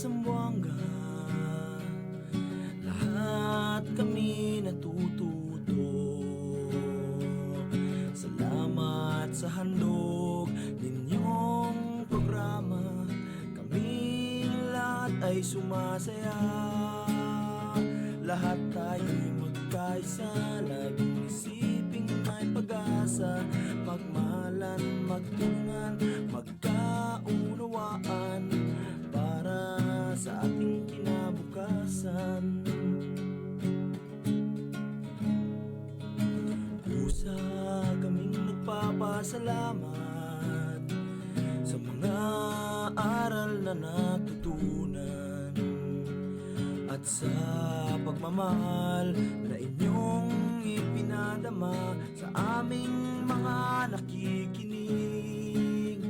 Zamboanga, lahat kami natututo. Salamat sa handog ninyong programa, kaming lahat ay sumasaya. Lahat tayo'y magkaisa, laging isiping may pag-asa. Magmahalan, magtulungan, magkaunawaan, para sa ating kinabukasan. Pusa kaming nagpapasalamat sa mga aral na natutunan, at sa pagmamahal na inyong ipinadama sa aming mga nakikinig.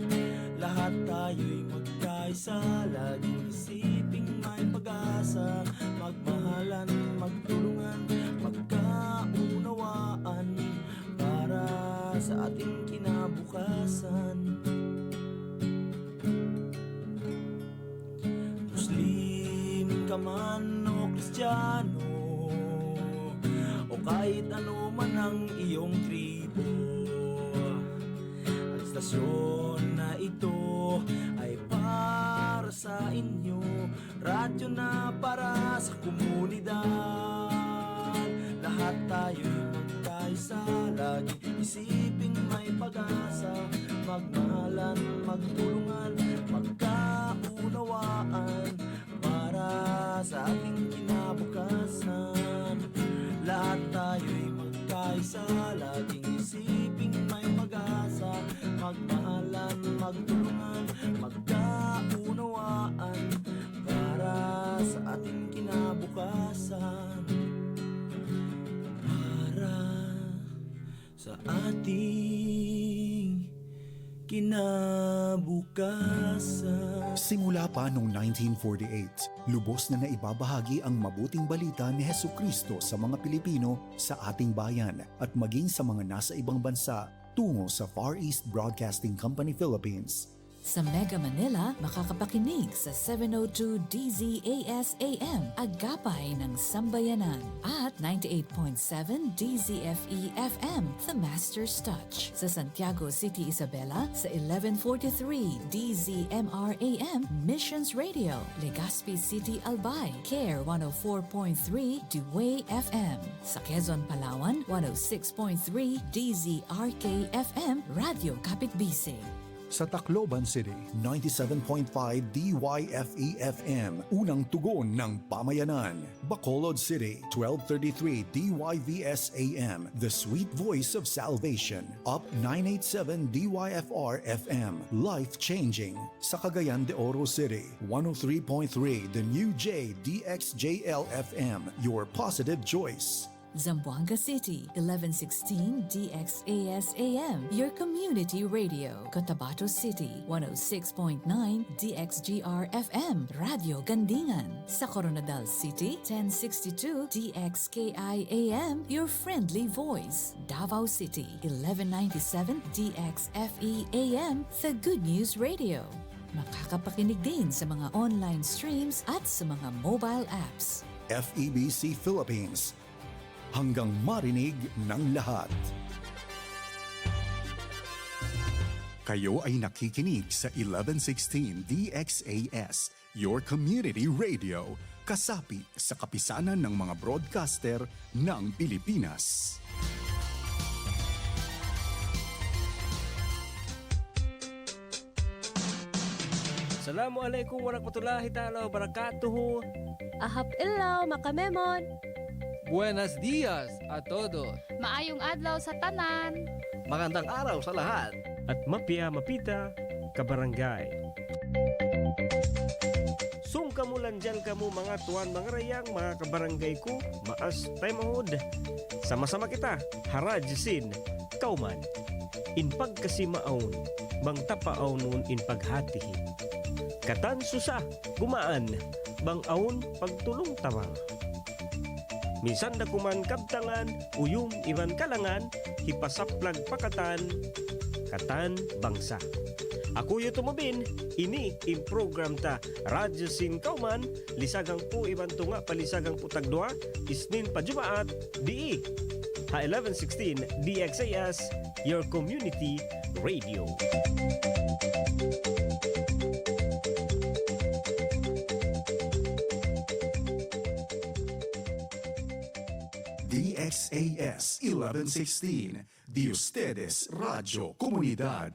Lahat tayo'y magkaisa, laging isiping may pag-asa. Magmahalan, magtulungan, magkaunawaan, para sa ating kinabukasan. Muslim ka man o Kristiyano, o kahit ano man ang iyong tribo, ang istasyon na ito ay para sa inyo. Radyo na para sa komunidad. Lahat tayo'y magkaisa, laging isiping may pag-asa. Magmahalan, magtulungan, magkaunawaan, para sa ating kinabukasan. Lahat tayo'y magkaisa, laging isiping may pag-asa. Magmahalan, magtulungan, magkaunawaan, para sa ating kinabukasan. Para sa ating kinabukasan. Simula pa noong 1948, lubos na naibabahagi ang mabuting balita ni Hesukristo sa mga Pilipino sa ating bayan at maging sa mga nasa ibang bansa tungo sa Far East Broadcasting Company Philippines. Sa Mega Manila, makakapakinig sa 702 DZAS AM, Agapay ng Sambayanan, at 98.7 DZFE FM, The Master's Touch. Sa Santiago City, Isabela, sa 1143 DZMR AM, Missions Radio. Legazpi City, Albay, CARE 104.3 Dewey FM. Sa Quezon, Palawan, 106.3 DZRK FM, Radio Kapitbisig. Sa Tacloban City, 97.5 DYFE-FM, unang tugon ng pamayanan. Bacolod City, 1233 DYVS-AM, the sweet voice of salvation. Up 987 DYFR-FM, life-changing. Sa Cagayan de Oro City, 103.3 The New J DXJL-FM, your positive choice. Zamboanga City, 1116 DXAS-AM, your community radio. Cotabato City, 106.9 DXGR-FM, Radio Gandingan. Sa Coronadal City, 1062 DXKI-AM, your friendly voice. Davao City, 1197 DXFE-AM, the Good News Radio. Makakapakinig din sa mga online streams at sa mga mobile apps. FEBC Philippines, hanggang marinig ng lahat. Kayo ay nakikinig sa 1116 DXAS, your community radio, kasapi sa kapisanan ng mga broadcaster ng Pilipinas. Assalamualaikum warahmatullahi ta'ala wabarakatuh. Ahap ilaw, makamemon. Buenos dias a todos. Maayong adlaw sa tanan. Magandang araw sa lahat. At mapia mapita kabarangay. Sung kamulan dyan kamo mga tuwan mga rayang mga kabarangay ko. Maas tayo mahod. Sama-sama kita. Harajsin. Kauman. Inpag kasi maon. Bang tapaon nun inpaghatihin. Katan susa. Gumaan. Bang aon pagtulong tamang. Minsan na kuman kabtangan, uyong iwan kalangan, hipasaplag pakatan, katan bangsa. Ako yu tumubin, ini im program ta Radyo Sin Kauman, lisagang po ibanto nga palisagang po tagdua, isnin pa Jumaat, di ha 1116 DXAS, your community radio. DXAS 1116, de ustedes Radio Comunidad.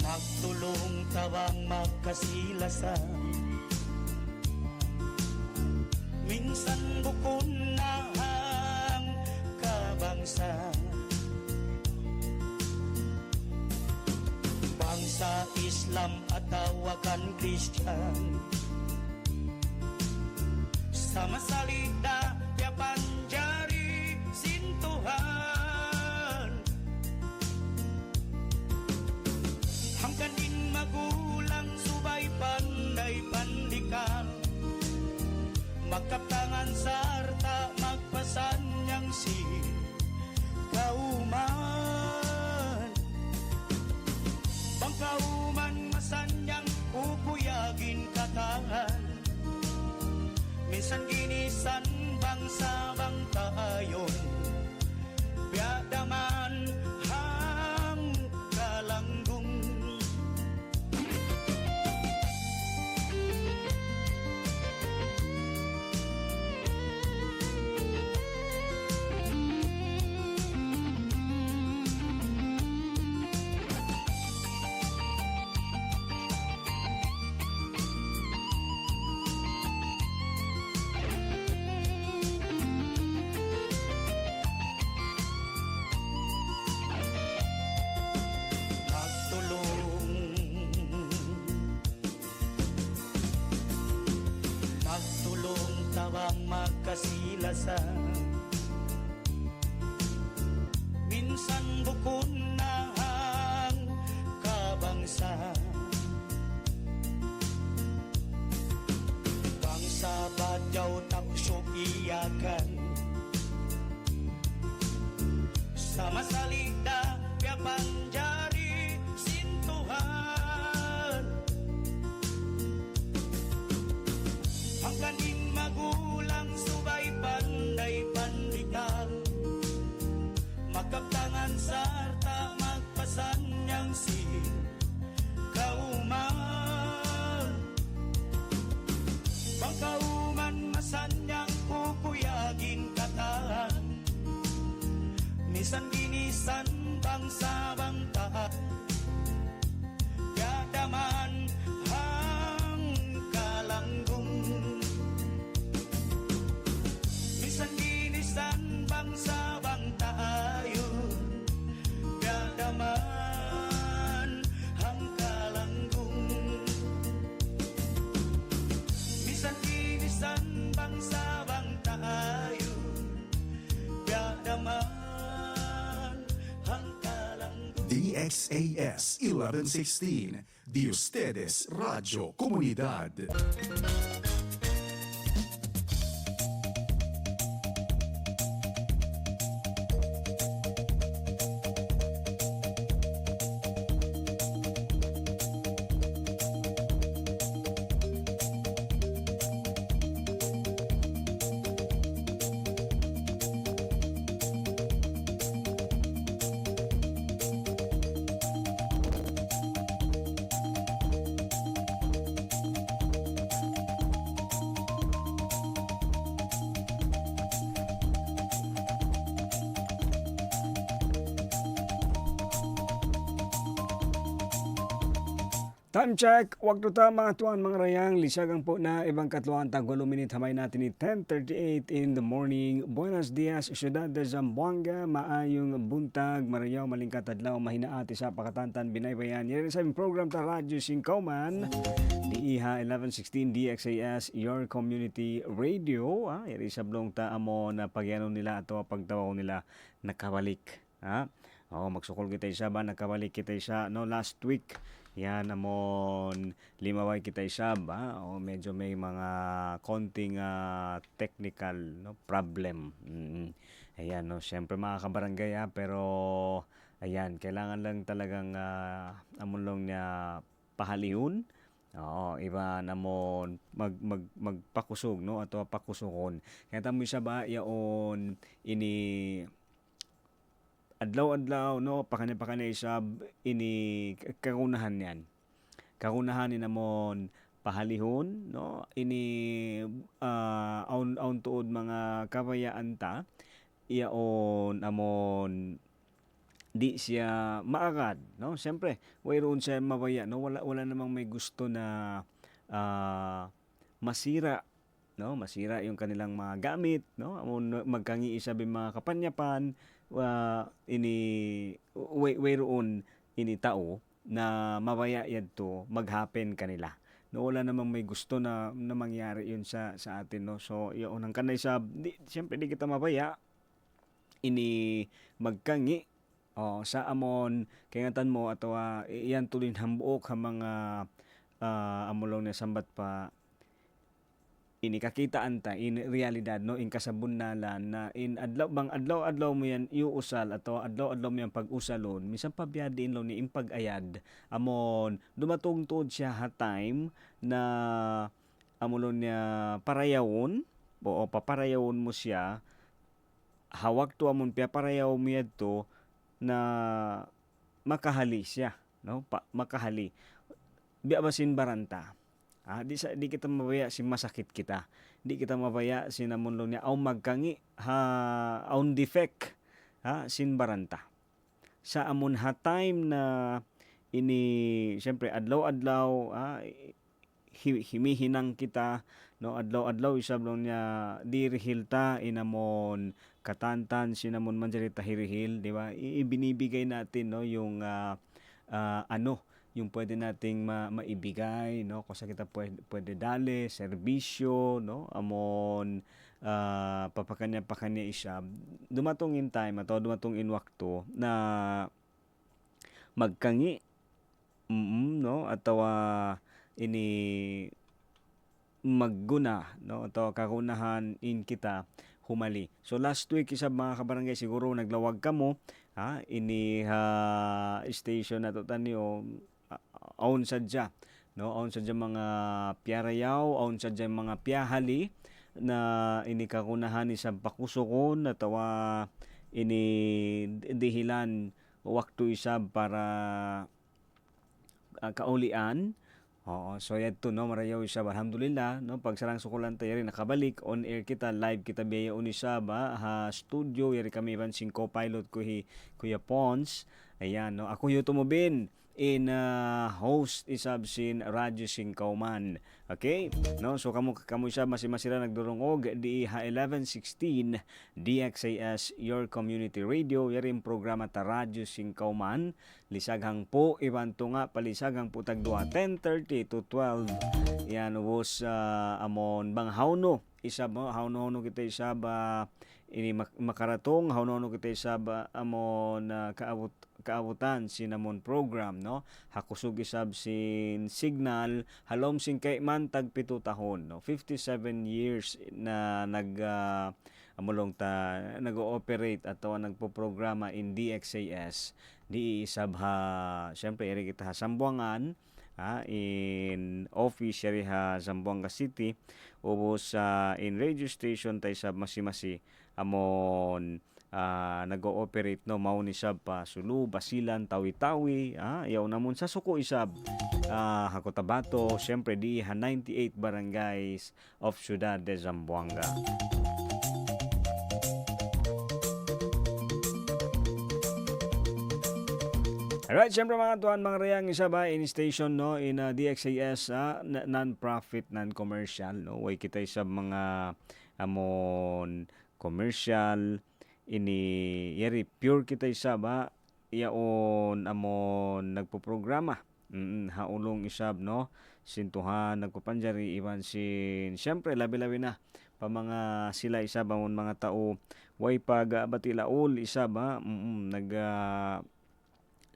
Magtulong tawang magkasilasan, minsan bukon na ang kabangsa. Bangsa Islam at tawakan Kristyan, sama salita yapan jari sintuhan. Hanggan din magulang subay panday pandikan, magkaptangan sarta magpasanyang si kauman. Bangkauman masanyang upuyagin katangan, minsan ginisan bangsa bang tayon, biadaman hang kalanggung. Magtulong tawang magkasilasan, minsan bukon na ang kabangsa. Bangsa badyaw taksyo iyakan, sama salita yapan jari sintuhan. Hanggan din magulang subay panday pandikan, magkaptangan sarta magpasanyang si kauman. Bangkauman masanyang pupuyagin katahan, minsan ginisan bangsa bang tahan, yadaman hang kalanggung. Minsan ginisan bangsa bang tayon, yadaman hang kalanggung. Minsan ginisan bangsa bang tayon, yadaman hang kalanggung. DXAS 1116, de ustedes Radio Comunidad. Time check, waktu ta mga tuan mga rayang, lisagang po na ibang katluan tag 8 minute hamay natin ni 10:38 in the morning. Buenos dias, Ciudad de Zamboanga, maayong buntag, marayaw, malingkat adlaw, mahinaati sa pakatantan, binaybayan. Yan sa aming program ta Radyo Singkauman, DIHA 1116 DXAS, Your Community Radio. Yan sa blong ta amo na pagyanon nila ato pagtawaw nila nakabalik. Magsukol kita isa ba, nakabalik kita isa no last week. Yan amon limaway kita isa ba medyo may mga konting technical no problem. Ayan no, syempre mga kabarangay pero ayan kailangan lang talagang amon lang niya pahalihon. Iba namon magpakusog no ato pakusukon. Kaya tamo isa ba yaon ini adlaw-adlaw no pakani sab ini kagunahan yan. Kagunahan ni namon pahalihon no ini aun tuod mga kabayaan ta iyaon amon di siya maagad no. Siyempre wayroon siya mabaya no wala namang may gusto na masira no masira yung kanilang mga gamit no amon magkangi isa mga kapanyapan ini wayroon ini tao na mabaya yadto maghappen kanila no wala namang may gusto na mangyari yun sa atin no. So yun ang kanay sa siyempre di kita mabaya ini magkangi sa amon kayatan mo ato iyan tulin hambuok ha mga amulong na sambat pa ini kakitaan ta in realidad no in kasabunnalan na in adlaw mo yan iusal ato adlaw mo yan pag-usalon minsan pabiyadin lo ni impag-ayad amon dumatong tuod siya ha time na amulon niya parayawon o paparayawon mo siya hawak to amon parayaw mo yadto na makahali siya no makahali biya basin baranta. Di kita mabaya si masakit kita. Di kita mabaya si namunlong niya aw magkangi aun defect sin baranta. Sa amon ha time na ini syempre adlaw-adlaw himihinang kita no adlaw-adlaw isablong niya dirihilta inamon katantan sinamon manjarita hirihil di ba ibinibigay natin no yung yung pwede nating maibigay no kasi kita pwede dali serbisyo no amon papakanya isa dumatong in time ato dumatong in wakto na magkangi no atawa ini magguna no ato kagunahan in kita humali. So last week isa mga kabarangay siguro naglawag kamo ini station na to tanyo aun sadya no aun sadya mga piyarayaw aun sadya mga piyahali na ini kakunahan ni sa pakusukon natawa ini dihilan waktu isab para kaulian. So yadto no marayaw isab alhamdulillah no pagsarang sukulan tayo rin nakabalik on air kita live kita biya unisab studio yari kami ban sing co-pilot ko Kuya Pons. Ayan no ako yung tumubin in host isab sin Radyo Singkauman. Okay? No, so kamo isab masira nagdurungog di 1116 DXAS Your Community Radio yaring programa ta Radyo Singkauman. Lisaghang po ibanto nga palisaghang po tagduha 10:30 to 12. Yan was amon bang hawno isab hawno kita isab ini makaratong hawno kita isab amon kaabutan sinamon program no hakusog isab sin signal halom sin kay man tag 7 tahon no 57 years na amulong ta nag-ooperate ato nagpo-programa in DXAS di isab syempre eri kita Sambuangan in office eri Zamboanga City ubos in radio station tay sab masi amon nag-ooperate no mao ni sab pa Sulu, Basilan, Tawi-Tawi yaw namon sa suko isab Hacotabato syempre di 98 barangays of Ciudad de Zamboanga. Alright, siyempre mga tuan, mga reyang isa ba in station no in DXAS non-profit, non-commercial no. Way kita sa mga amon commercial ini yeri pure kita isa ba yaon amon nagpo-programa. Haulong isab no sintuhan nagpapanjari iban sin siyempre labi-labi na pa mga sila isa ba mga tao way pag batilaol isa ba nag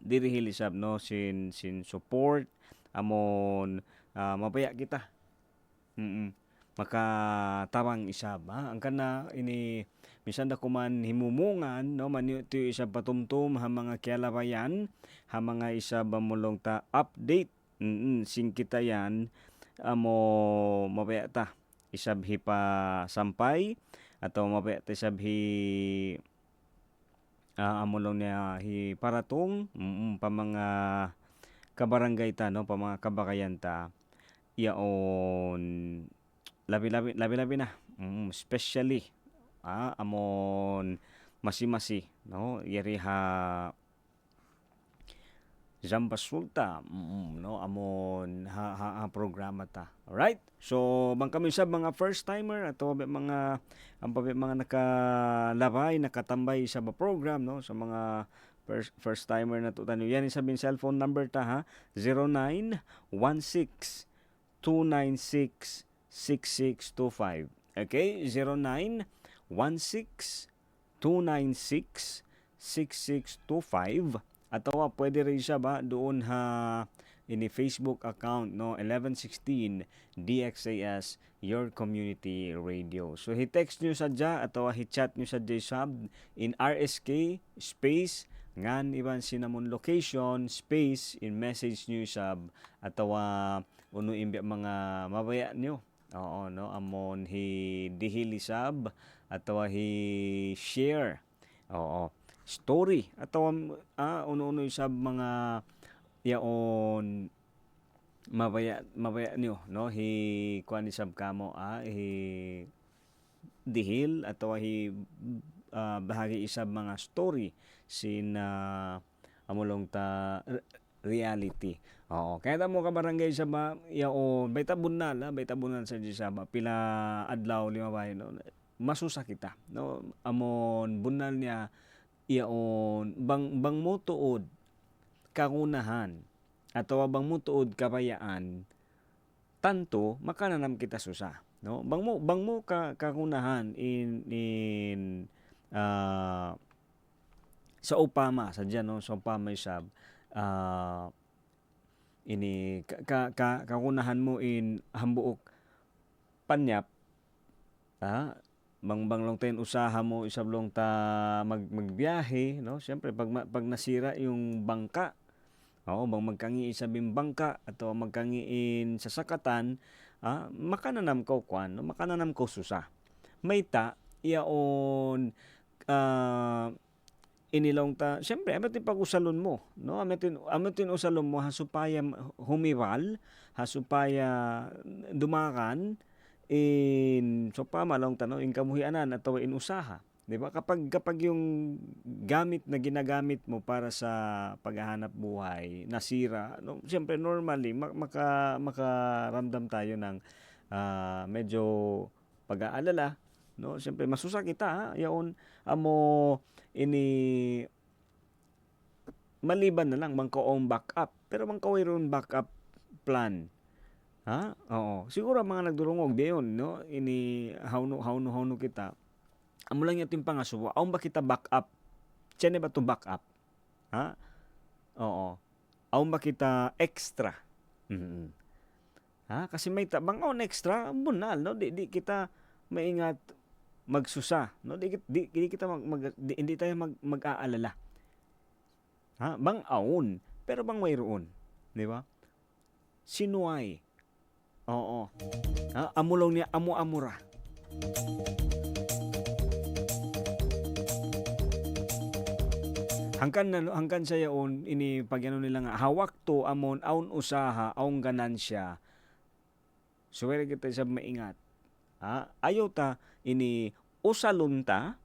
dirihil isab no sin support amon mabaya kita makatabang isab ang kana ini bisan da kuman himumungan no manito isab patumtum ha mga kialabayan ha mga isab mulong ta update sin kita yan amo mabaya ta isab hi pa sampay atau mabaya ta isab hi amulong niya hi paratong pa mga kabarangay ta no pa mga kabakayan ta yaon labi-labi na especially amon masi-masi no yeri ha Zambasulta no amon ha programa ta. Alright? So bang kami sa mga first timer ato mga mga nakalabay nakatambay sa program no sa mga first timer na to tanyo yan isabing cellphone number ta ha 0916 296 6625. Okay? 0916 296 6625 atawa pwede rin siya ba doon ha ini Facebook account no 1116 DXAS Your Community Radio. So hi-text nyo sadya atawa hi-chat nyo sadya sab in RSK space ngan iban sinamon location space in message nyo sab atawa uno imbya mga mabaya nyo. Oo no amon hi dihili sab atawa hi share. Oo story atawa uno-uno sab mga yaon mabaya niyo no hi kuan sab kamo hi dihil atawa hi bahagi isab mga story sin amulong ta reality. Oo kaya ta mo ka barangay sa ba yaon bayta bunal sa Gisaba pila adlaw lima bahay no masusa kita no amon bunal niya iyaon bang mo tuod kagunahan atau bang mo tuod kabayaan tanto makananam kita susa no bang mo kagunahan in sa upama sa diyan no sa upama isab ini kagunahan mo in hambuok panyap bang long tayo usaha mo isablong ta magbiyahe no siyempre pag nasira yung bangka bang magkangi isabing bangka atau magkangiin sa sakatan makananam ko kwan no makananam ko susa may ta yaon inilong ta siyempre amatin pag-usalon mo no amatin usalon mo hasupaya humiral hasupaya dumakan in so pamalong tanong in kamuhianan at in usaha, 'di ba? Kapag yung gamit na ginagamit mo para sa paghahanap buhay nasira, no, siyempre normally makaramdam tayo ng medyo pag-aalala, no? Siyempre masusa kita, yaon amo ini maliban na lang mangkoong backup, pero mangkawayron backup plan. Oo. Siguro mga nagdurungog dayon no ini hawno kita. Amo lang yating pangasuwa. Aon ba kita backup? Tiyan ba to backup? Oo. Aon ba kita extra? Kasi may tabang on extra bunal no di kita maingat magsusa no di kita hindi tayo mag-aalala. Bang aon pero bang mayroon, di ba? Sinuay. Oo. Amulong niya amu-amura. Hangkan sa yaon ini pagyano nila nga hawak to amon aun usaha aun ganansya. Suwere kita sa maingat. Ayaw ta ini usalon ta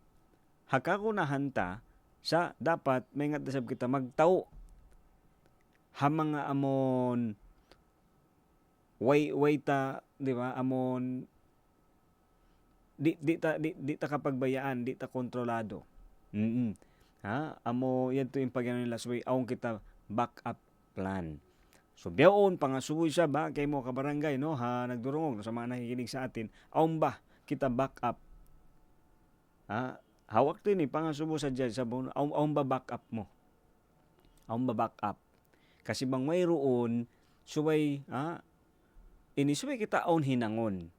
hakakunahan ta sa dapat maingat sab kita magtao hamang nga amon way ta, di ba? Amon di ta kapagbayaan, di ta kontrolado. Amo yan to yung pagano nila so awon kita backup plan. So biyaon pangasuboy siya ba kay mo kabarangay no nagdurungog no, sa mga nakikinig sa atin, awon ba kita backup? Hawak to ni pangasubo sa judge sa awon ba backup mo? Awon ba backup? Kasi bang mayroon suway suway kita awon hinangon.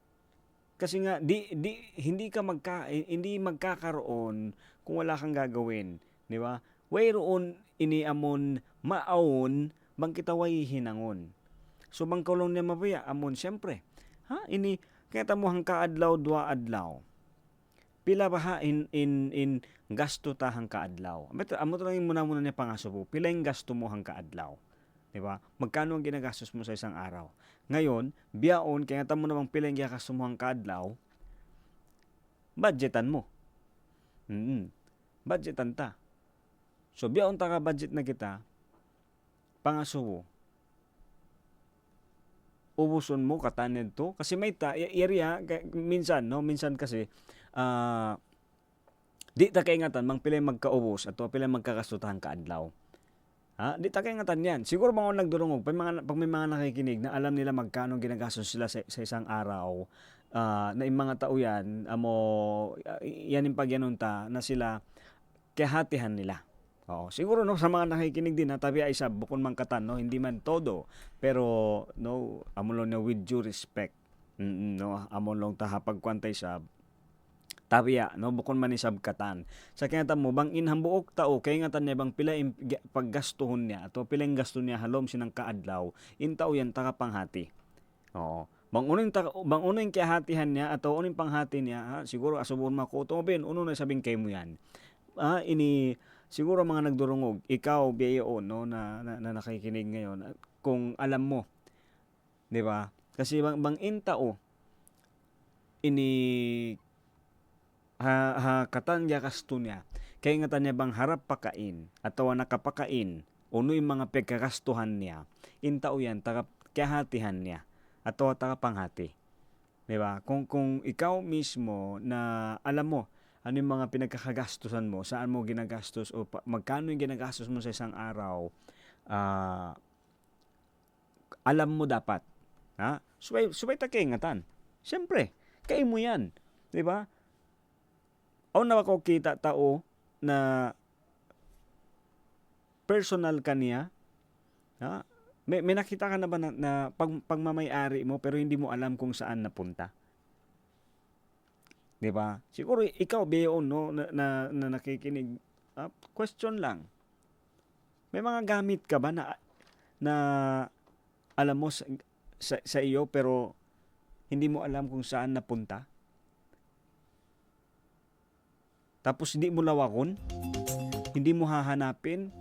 Kasi nga hindi magkakaroon kung wala kang gagawin, di ba? Wayroon ini amon maawon bang kita way hinangon. So bang kulong niya mabaya amon siyempre. Ini kaya mo hang kaadlaw dua adlaw. Pila ba in gasto ta hang kaadlaw. Amo to lang muna niya pangasubo. Pila yung gasto mo hang kaadlaw. Di ba? Magkano ang ginagastos mo sa isang araw? Ngayon, biyaon, kaya nga mo namang pilang kakasumuhang kaadlaw, budgetan mo. Budgetan ta. So, biyaon ta ka budget na kita, pangasubo. Ubuson mo, katanid to. Kasi may area, minsan kasi, di ta kaingatan, mang pilay magkaubos, at pilay magkakastutahan kaadlaw. Di ta kaingatan yan. Siguro mga nagdurungog, pag may mga nakikinig na alam nila magkano ginagastos sila sa isang araw, na yung mga tao yan, yan yung pagyanunta na sila kahatihan nila. Siguro no, sa mga nakikinig din, tabi ay isa, bukon man katan, no, hindi man todo, pero no, amon lang na with due respect, no, amon lang ta hapagkwantay sa tabiya, no, bukon man isab katan. Sa kaya mo bang inhambuok tao kay nga tan niya bang pila paggastuhon niya ato pila gasto niya halom sinang kaadlaw in tao yan taka panghati. Bang uning kahatihan niya ato uning panghati niya siguro asubon mako to ben uno na sabing kay mo yan. Ini siguro mga nagdurungog ikaw biyayo no na nakikinig ngayon kung alam mo, di ba? Kasi bang intao ini katan ya kasto niya kay nga tanya bang harap pakain atawa nakapakain uno yung mga pagkakastuhan niya intao yan kahatihan niya atawa panghati, di ba? Kung ikaw mismo na alam mo ano yung mga pinagkakagastusan mo, saan mo ginagastos o magkano yung ginagastos mo sa isang araw, alam mo dapat, subay ta kaingatan. Siyempre, kay mo yan, di ba? O na ako kita tao na personal kaniya, may nakita ka na ba na pagmamayari mo pero hindi mo alam kung saan napunta? 'Di ba? Siguro ikaw beon no na nakikinig, question lang. May mga gamit ka ba na alam mo sa iyo pero hindi mo alam kung saan napunta? Tapos hindi mo lawakon? Hindi mo hahanapin?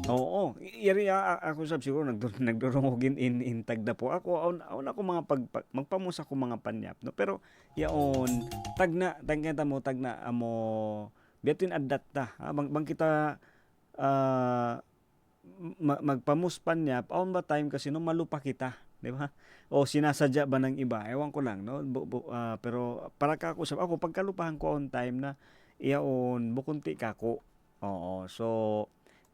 Oo. Iri ako siguro nagdurungogin in tagda po. Ako ako mga magpamos ako mga panyap no. Pero yaon tagna amo biyatin addatta. Bang kita magpamus panyap aon ba time kasi no malupa kita. Di ba? O sinasadya ba ng iba? Ewan ko lang, no? Pero para ako pagkalupahan ko on time na iyaon, bukunti ka ko. Oo. So,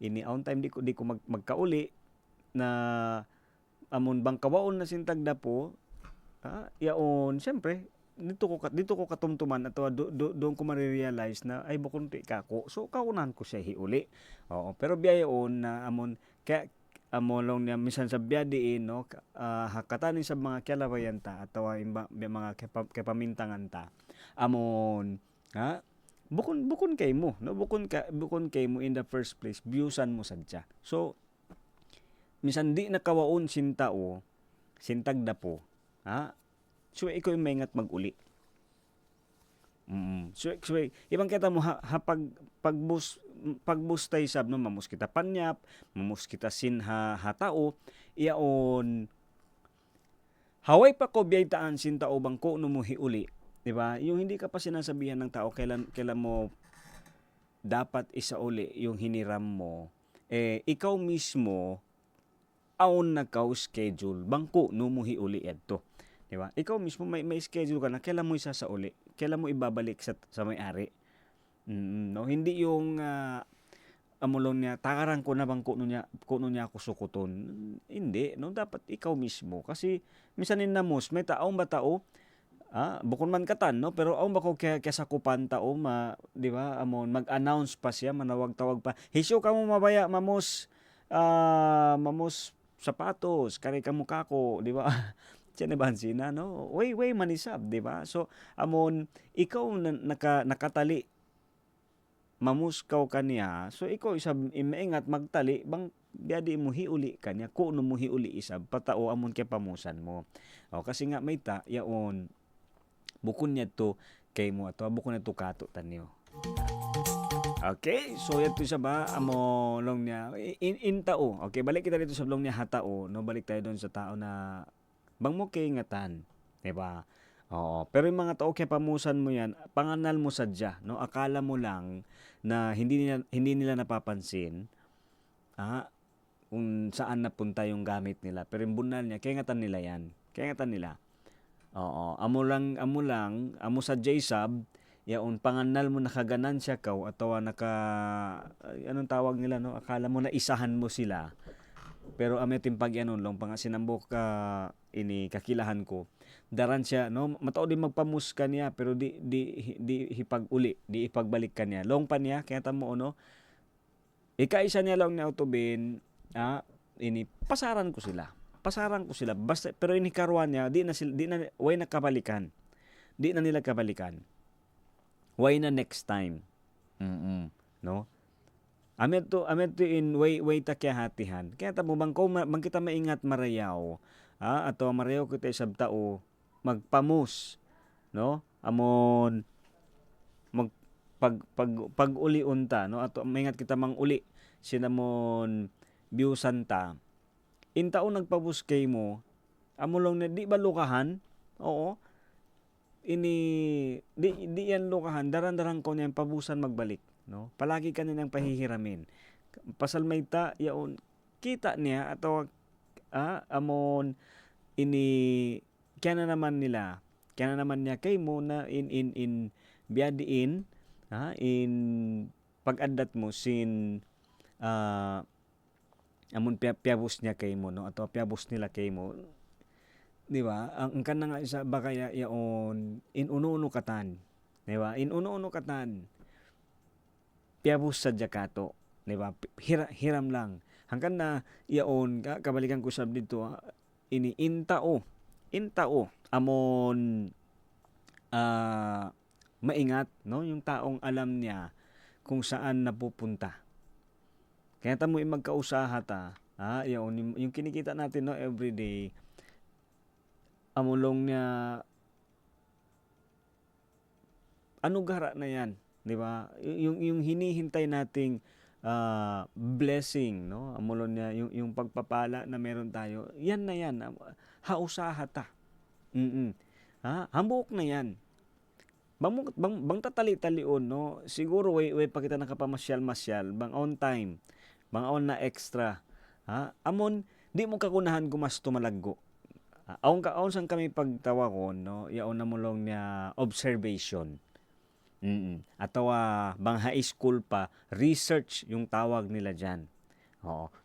ini on time di ko magkauli na amon bang kawaon na sintagda po, iyaon, siyempre, dito ko katumtuman at doon ko ma-realize na ay bukunti ka ko. So, kaunan ko siya hiuli. Oo. Pero biyayon na amon, kaya amolong niya minsan sa biyadiin no hakatanin sa mga kialawayan ta ataw mga kapamintangan ta amon bukon kay mo no bukon kay mo in the first place biusan mo sadya. So minsan di nakawaon sintao sintagda po so ikaw yung maingat maguli. So ibang kita mo pagbustay sab no mamus kita panyap, mamus kita sinha hatao, iyaon haway pa ko biyaytaan sintao bangko no mo hiuli, di ba? Yung hindi ka pa sinasabihan ng tao kailan mo dapat isauli yung hiniram mo ikaw mismo aon na ka schedule bangko no mo hiuli adto. Di ba? Ikaw mismo may schedule ka na kailan mo isa sa uli, kailan mo ibabalik sa may-ari. No, hindi yung amulon niya takaran ko na bang kuno niya ako sukuton. Hindi, no, dapat ikaw mismo kasi minsan namos may taong ba tao bukod man katan, no, pero aon ba ko kaya sakupan tao di ba, amon mag-announce pa siya, manawag-tawag pa. Hisyo ka mo mabaya mamos sapatos, kare ka mukha ko, di ba? Siya na bansina, no? Way manisab, di ba? So, amon, ikaw nakatali, mamuskaw kaniya, so ikaw isab maingat magtali, bang biadi mo hiuli kanya, kuno mo hiuli isab, patao amon kay pamusan mo. Kasi nga may yaon, bukon niya to, kay mo ato, bukon niya to kato tanyo. Okay, so yato siya ba amo long niya in tao. Okay, balik kita dito sa long niya hatao, no, balik tayo doon sa tao na bang mo kay ingatan, di ba? Oo, pero yung mga tao kay pamusan mo yan, panganal mo sadya, no? Akala mo lang na hindi nila napapansin kung saan napunta yung gamit nila. Pero yung bunal niya, kaya ingatan nila yan. Kaya ingatan nila. Oo, amo sadya isab, yaon panganal mo nakaganansya ka atawa anong tawag nila, no, akala mo na isahan mo sila pero ame timpag yanon long pang sinambok ka ini kakilahan ko daran siya, no, matao din magpamus kaniya pero di hipag-uli, di ipagbalik kaniya long pa niya kaya tamo, no, ikaisa niya lang na utubin ini pasaran ko sila basta pero ini karuan niya di na way nakabalikan, di na nila kabalikan. Why na next time? No? Amet to in way takyahatihan. Kaya tamo bangko kita maingat marayaw. Ato marayaw kita isab tao magpamus, no? Amon pag uli unta, no? Ato maingat kita manguli sinamon biusanta. Intao nagpabus kay mo. Amulong na di ba lukahan? Oo. Di yan lukahan, daran ko niya pabusan magbalik, no? Palagi ka nilang pahihiramin. Pasal may yaon kita niya atau amon kaya na naman niya kay mo na in biadiin in pag-adat mo sin amon piyabus niya kay mo, no, atau piyabus nila kay mo. Di ba? Ang kanang isa ba kaya yaon inuno katan. Di ba? Inuno katan. Piyabus sa jakato. Di ba? Hiram lang. Hangkan na yaon kabalikan ko sab dito ini intao amon maingat, no, yung taong alam niya kung saan napupunta. Kaya tamo magkausaha ta. Yaon yung kinikita natin, no, everyday. Amulong niya ano gara na yan, di ba? Yung hinihintay nating blessing, no? Amulong niya yung pagpapala na meron tayo. Yan na yan. Hausaha ta. Hambuk na yan. Bang tatali-talion, no? Siguro way pa kita nakapamasyal-masyal, bang on time, bang on na extra. Amon di mo kakunahan gumasto malaggo. Aon sang kami pagtawakon, no, yaon na mulong niya observation. Ataw bang high school pa, research yung tawag nila diyan.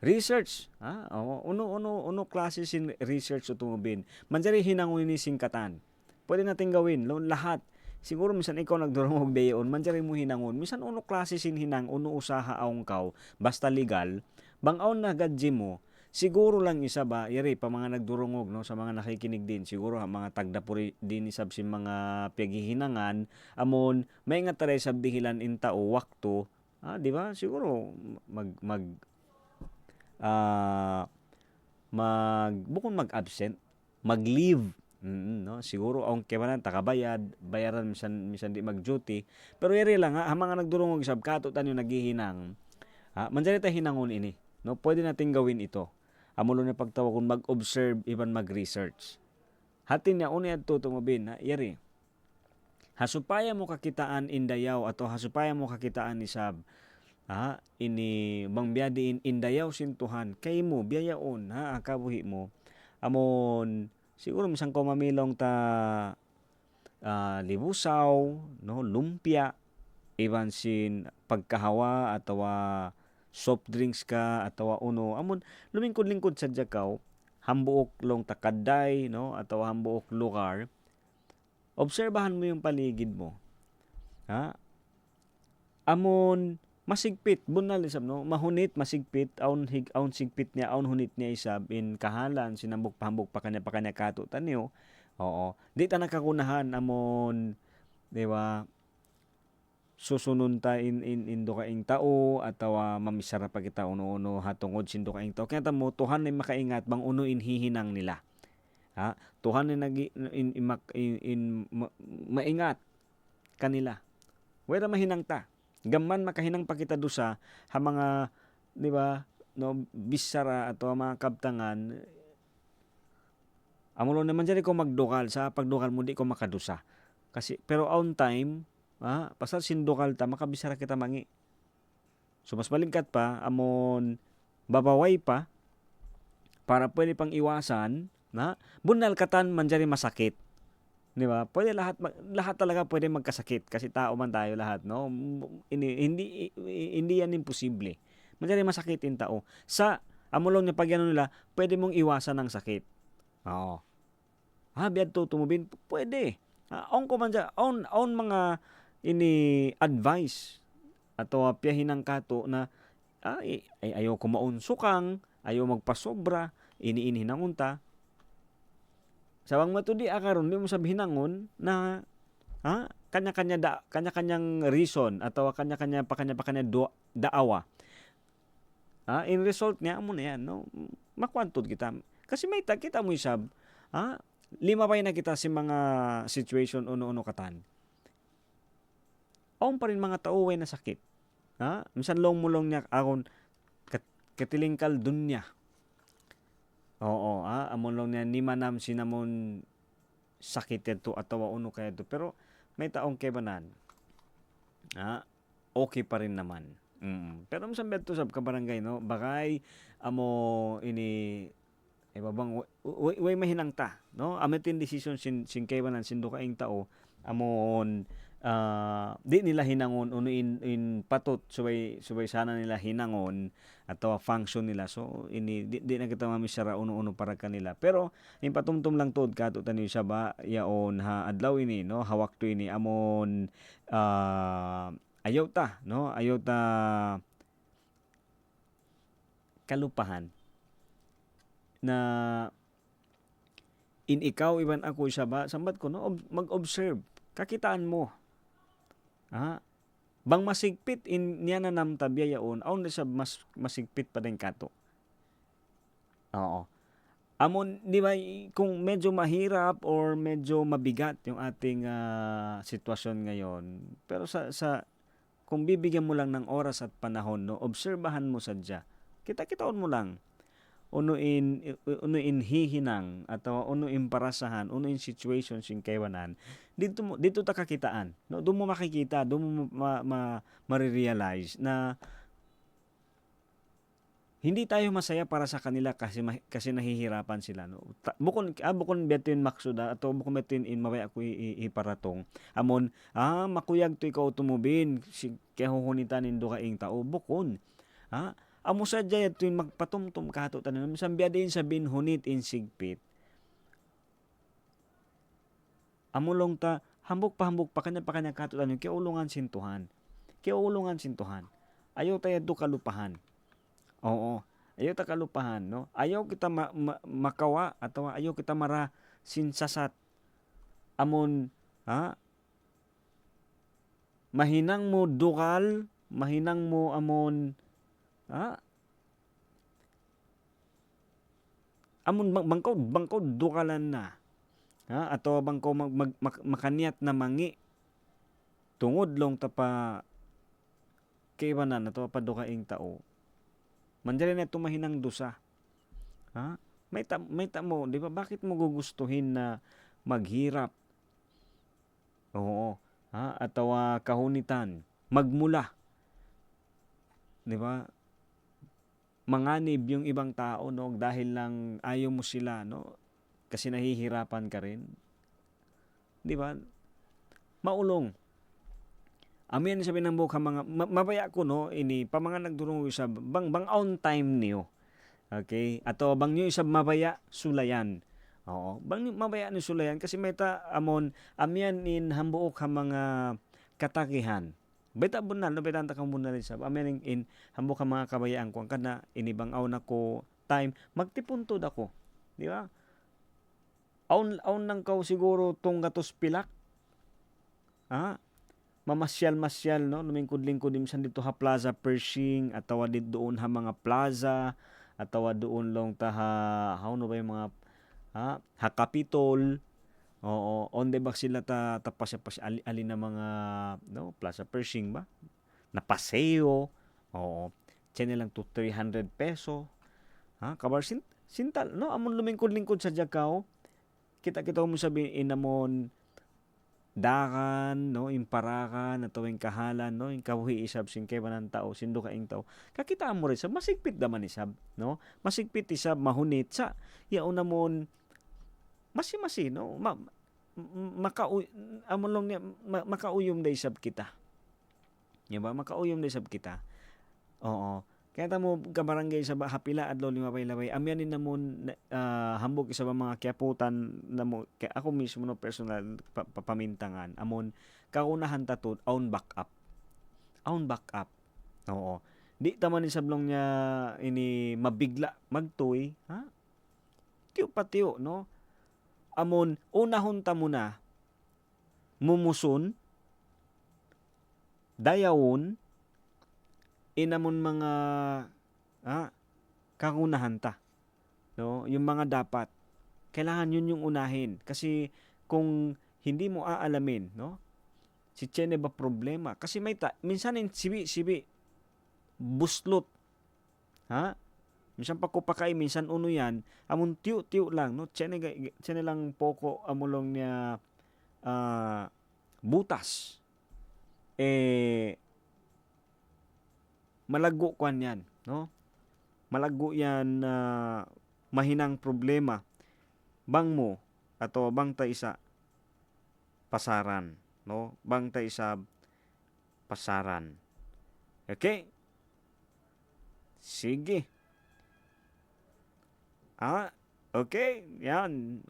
Research. Uno klase sin research utumubin. Manjari hinangon ni singkatan. Pwede nating gawin lahat. Siguro minsan ikaw nagdurong og dayon, manjari mo hinangon. Minsan uno klase sin hinang, uno usaha aong kaw, basta legal, bang aon na gadji mo. Siguro lang isa ba, yari pa mga nagdurungog, no, sa mga nakikinig din, siguro mga tagdapuri din isab si mga paghihinangan, amon may nga taray sab dihilan in tao wakto, di ba? Siguro bukod mag-absent, mag-leave, no, siguro ang kebanan bayaran minsan di mag-duty, pero yari lang mga nagdurungog sab kato tanyo naghihinang, manjari ta hinangon ini, no, pwede nating gawin ito. Amulo na pagtawa kung mag-observe, even mag-research. Hatin niya, una yan tutumubin, yari. Hasupaya mo kakitaan indayaw, ato hasupaya mo kakitaan isab, ini bang biyadiin indayaw sintuhan kay mo biyayaon kabuhi mo amon siguro misang ko mamilong ta libusaw no lumpia iban sin pagkahawa atawa soft drinks ka atawa uno amon lumingkod-lingkod sa jakaw hambuok long takaday no atawa hambuok lugar obserbahan mo yung paligid mo amon masigpit bunal isab no mahunit masigpit aun sigpit niya aun hunit niya isab in kahalan sinambok pa kanya kato taniyo oo di ta nakakunahan amon di ba susunod ta indo kaing tao atawa mamisara pa kita uno hatungod sindo kaing tao kaya mo tuhan ay makaingat bang uno inhihinang nila tuhan ay maingat kanila wala mahinang ta gamman makahinang pa kita dusa ha mga di ba no bisara ato mga kabtangan amulo naman dyan ko magdukal sa pagdukal mo di ko makadusa kasi pero on time pasal sindukal ta makabisara kita mangi so mas malingkat pa amon babaway pa para pwede pang iwasan na bunal katan man dyan masakit. Di ba? Pwede lahat talaga pwede magkasakit kasi tao man tayo lahat, no? Hindi yan imposible. Madali masakitin tao. Sa amulong niya pag nila, pwede mong iwasan ng sakit. Oo. Biyad to tumubin, pwede. On ko man dyan, on mga ini-advise ato piyahin ng kato na ayaw kumaon sukang, ayaw magpasobra, iniinhin ng unta. Sawang matudi akaron di mo sabihin nangon na kanya-kanyang reason atau kanya-kanya daawa. In result niya amo na yan no. Makwantod kita. Kasi may kita mo isab, lima pa na kita si mga situation uno-uno katan. Aon pa rin mga tao way na sakit. Minsan long mulong niya akon katilingkal dunya. Oo, amon lang niya ni manam sinamon sakit ito atawa uno kaya ito. Pero may taong kebanan. Okay pa rin naman. Pero minsan beto sab ka barangay no, bakay amo ini babang way mahinang ta, no? Ametin decision sin kebanan sindo kaing tao amon di nila hinangon uno in patot subay sana nila hinangon atau function nila so ini di na kita mamisara uno para kanila pero in patumtum lang tod kato tani siya ba yaon adlaw ini no hawak to ini amon ayaw ta kalupahan na in ikaw iban ako siya ba sambat ko no mag-observe kakitaan mo bang masigpit in niya na namtabya yaon aun na siya masigpit pa din kato. Oo. Amon di ba kung medyo mahirap or medyo mabigat yung ating sitwasyon ngayon pero sa kung bibigyan mo lang ng oras at panahon no obserbahan mo sadya kita-kitaon mo lang uno in hihinang atau uno in parasahan uno in situation sing kaywanan dito ta kakitaan no doon mo makikita doon mo ma-realize na hindi tayo masaya para sa kanila kasi nahihirapan sila no bukon betin maksuda atau bukon betin in mabay ako iparatong amon makuyag to ikaw tumubin si kahuhunitan nindo kaing tao bukon amo sadya ito yung magpatumtum kato tanan sambya din sabin hunit in sigpit amulong ta hambok pa kanya kato tanan kiulungan sintuhan ayaw tayo do kalupahan oo ayaw ta kalupahan no ayaw kita makawa atau ayaw kita mara sinsasat amon mahinang mo dukal mahinang mo amon amon bangkaw dukalan na ato bangkaw makaniat na mangi tungod long tapa kaibanan ato pa dukaing tao mandali na tumahinang dusa may ta mo di ba bakit mo gugustuhin na maghirap oo atawa kahunitan magmula 'di ba? Manganib yung ibang tao, no, dahil lang ayaw mo sila, no, kasi nahihirapan ka rin, 'di ba? Maulong. Amin sabi ng buka mga mabaya ko, no, ini pa mga nagdurong sa bang on time niyo. Okay? Ato bang niyo isa mabaya sulayan. Oo, bang mabaya ni sulayan kasi meta amon amyan in hambuok ha mga katakihan. Beta bunal no beta kang bunal sa amyan in hambuok ha mga kabayaan ko kana inibangaw na ko time magtipuntod ako. Di ba? Aun nang kaw siguro tong gatos pilak. Mamasyal-masyal, no, lumingkod-lingkod imsan dito ha Plaza Pershing atawa dito doon ha mga plaza atawa doon long ta ha no ba yung mga ha Capitol. Oo, on the back sila tapos ali na mga no Plaza Pershing ba? Na paseo. Oo. Tiyan lang to 300 peso. Kabar sintal no amon lumingkod-lingkod sa Jacao. Kita mo sabihin namon dakan no imparakan ato yung kahalan no yung kabuhi isab sing kay banan tao sindo kaing tao kakita mo rin sab masigpit naman isab no masigpit isab mahunit sa yaon namon masi no amon niya makauyom day sab kita. Di ba? Makauyom day sab kita. Oo. Kaya tamo kabarangay sa hapila adlaw lima bay amyanin namon hambog isa ba mga kiaputan namo ako mismo no personal papamintangan amon kaunahan tatud own backup. Oo. Di taman ni sablong niya ini mabigla magtuy tiyo patiyo no amon unahon ta muna mumuson dayawon inamon mga kakunahan ta. No, yung mga dapat kailangan yun yung unahin kasi kung hindi mo aalamin, no? Si Chene ba problema? Kasi minsan sibi buslot. Minsan pa ko pakay, minsan uno yan, amon tiyo lang, no? Chene lang poko amulong niya butas. Malago kwan yan, no? Malago yan mahinang problema. Bang mo ato bang ta isa pasaran, no? Bang ta isa pasaran. Okay? Sige. Okay, yan.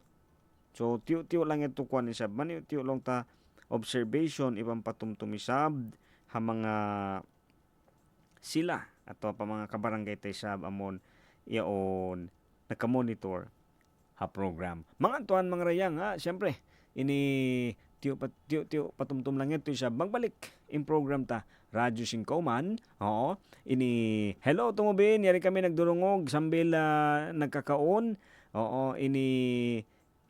So tiyo lang ito kwan isab. Man tiyo lang ta observation ibang patumtumisab ha mga sila ato pa mga kabarangay tay sab amon yaon naka-monitor ha program. Mga tuan mga rayang syempre ini tiyo patumtum lang ito sab magbalik in program ta Radyo Singkoman. Oo, ini hello tumubin yari kami nagdurungog sambil nagkakaon. Oo, ini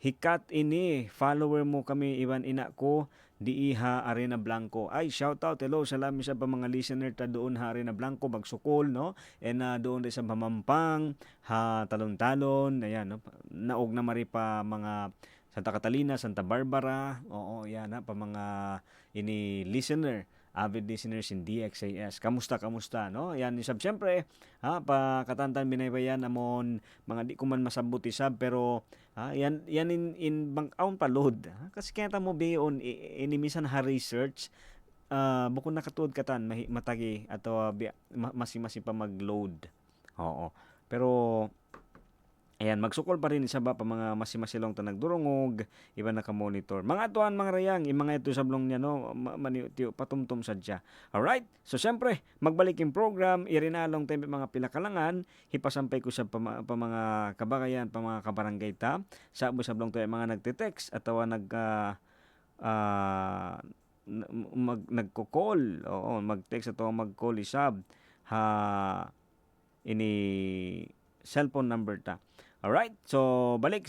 hikat ini follower mo kami iban ina ko di iha Arena Blanco. Ay, shout out, hello, salamin sa mga listener ta doon ha Arena Blanco, Bagsukol, no? And doon din sa Pamampang, ha Talon-Talon, ayan, no? Naog na mari pa mga Santa Catalina, Santa Barbara, oo, yan pa mga ini listener, avid listeners in DXAS. Kamusta, no? Yan, isab, siyempre, pa katantan binaybayan amon mga di ko man masabot isab, pero yan in bang pa load. Kasi kaya mo beon inimisan ha research bukod nakatuod katan matagi ato masi pa mag-load. Oo. Pero ayan, magsukol pa rin isa ba pa mga masimasilong ta nagdurungog, iba naka-monitor. Mga tuan mga rayang, mga ito sablong niya, no, maniyo patumtum sadya. Alright, so siyempre, magbalik yung program, irinalong tayo mga pilakalangan, hipasampay ko sa mga kabagayan, pa mga kabarangay ta, sablong tayo mga nagte-text, atawa nagko-call, oo, mag-text atawa mag-call isab, ini cellphone number ta. Alright, so balik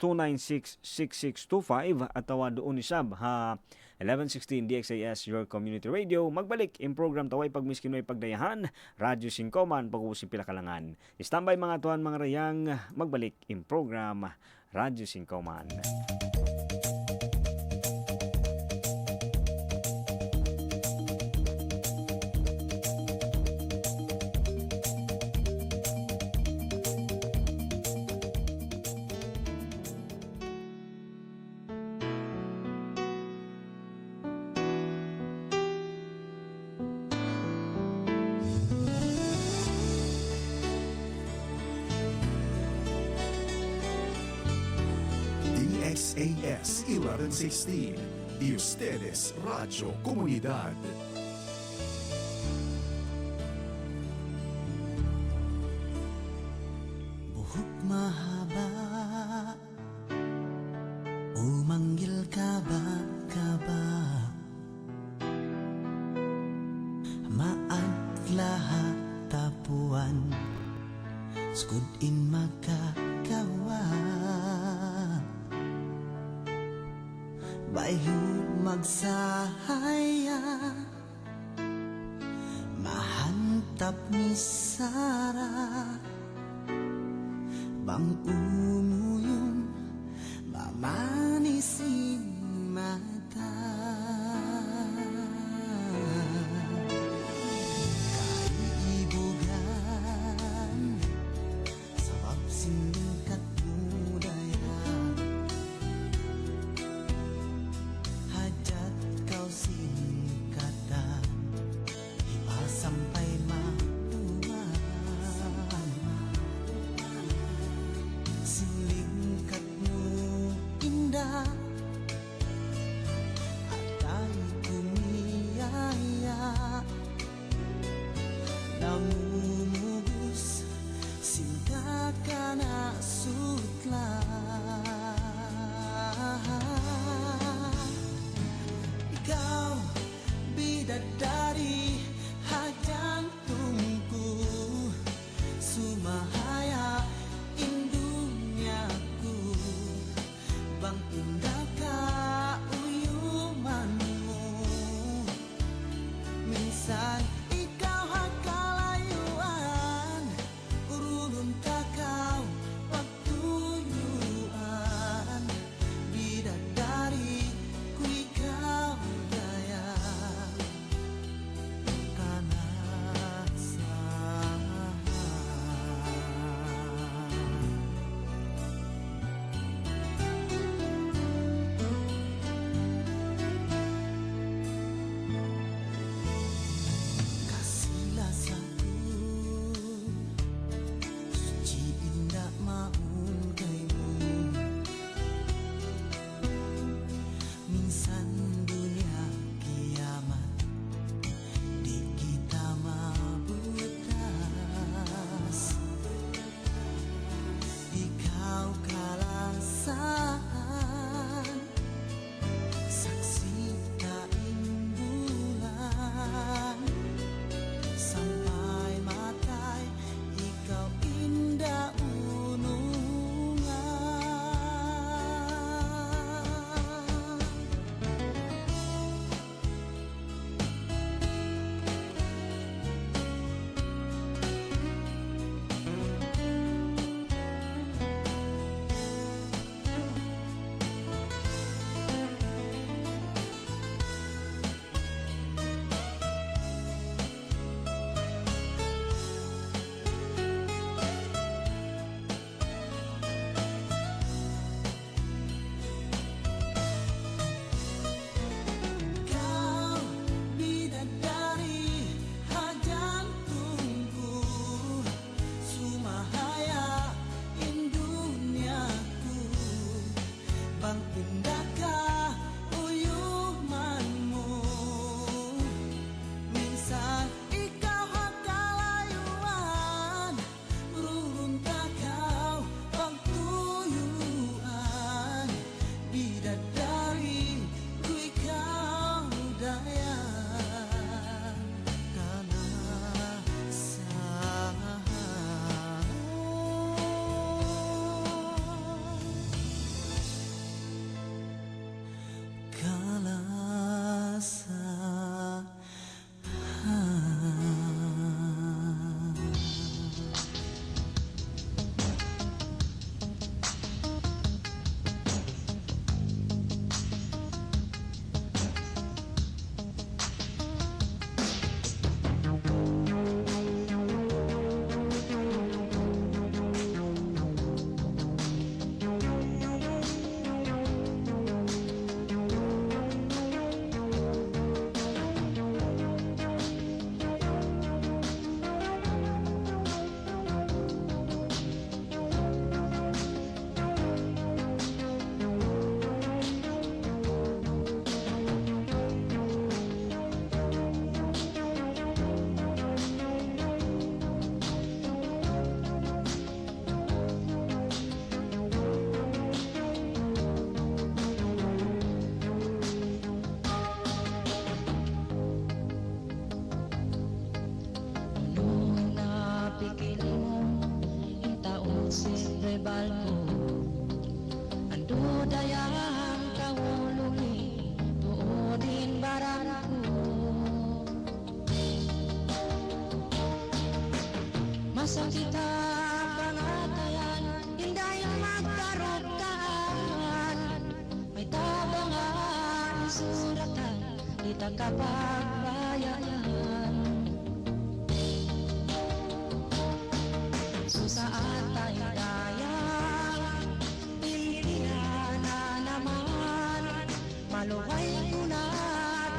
0916-296-6625 at tawa doon isab ha 1116 DXAS Your Community Radio. Magbalik in program taway pagmiskinoy pagdayahan Radyo Singkoman pag-uusip pila kalangan. Standby mga tuan mga rayang, magbalik in program Radyo Singkoman. WVSAS 1116 y ustedes Radio Comunidad. Buhok mahaba, umanggil ka ba, maadlahat tapuan, skud in makakawa, bayhud magsahaya, mahantap ni Sara, bang umuyong mamanisin mata. Kaibugan sabab singkat budaya, hajat kau singkatan iba sampai matuan. Silingkatmu indah takapagbayaan. Susaan tayo daya, Pilipinas na naman. Maluway ko na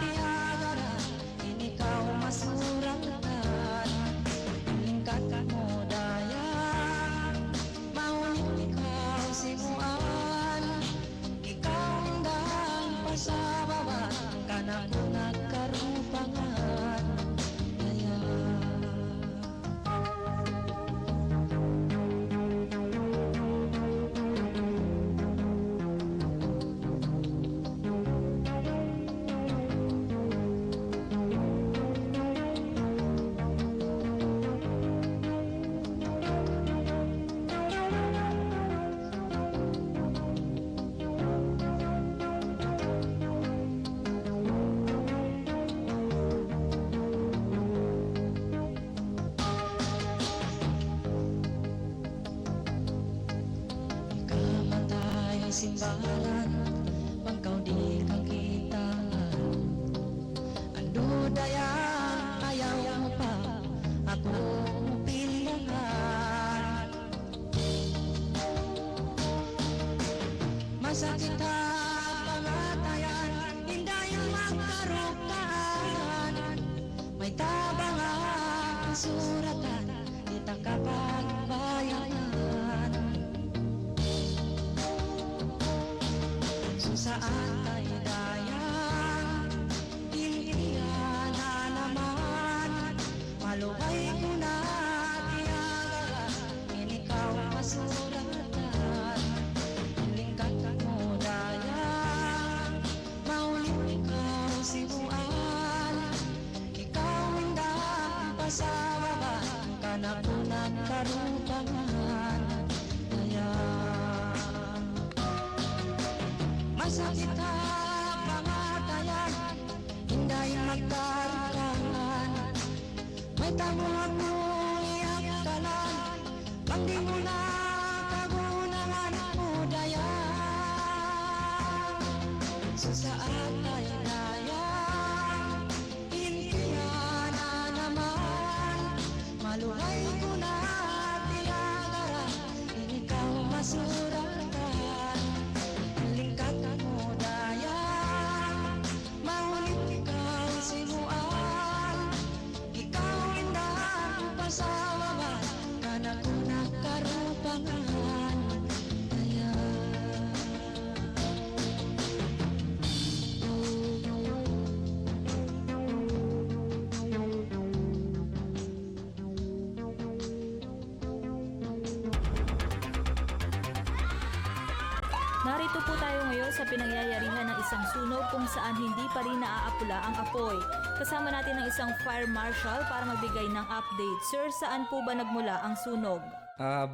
tiyagara, inikaw masuratan. Lingkat mo daya, maulit ikaw simuan. Ikaw hanggang pasababa, kanak ko nagkarupangan. Kaya kamatay ang simbahan, pagkaw di kakitaan. Ando daya, ayaw mo pa ako pilihan. Masakit ang pangatayan, hindi magkarukaan. May tabang ang suratan, di takapagbayanan. Susaan tayo daya, Pilipinas na naman. Maluway ko na tiyagara, inikaw masuratan. Lingkat mo daya, maulit ikaw sibuan. Ikaw hindang pasababa, kanak ko nagkarupangan. Kaya masakit ang pangatayan, hindi magkarukangan. May tamo ako iakalan, pag di mo na kagunangan mo daya. Susaan tayo daya, Pilipinas na naman. Maluway ko na tiyagara, inikaw masuratan. Lingkat mo daya, maulit ikaw simuan. Ikaw hindang pasababa, kanak ko nagkarupangan. Kaya Narito po tayo ngayon sa pinangyayarihan ng isang sunog kung saan hindi pa rin naaapula ang apoy. Kasama natin ang isang fire marshal para magbigay ng update. Sir, saan po ba nagmula ang sunog?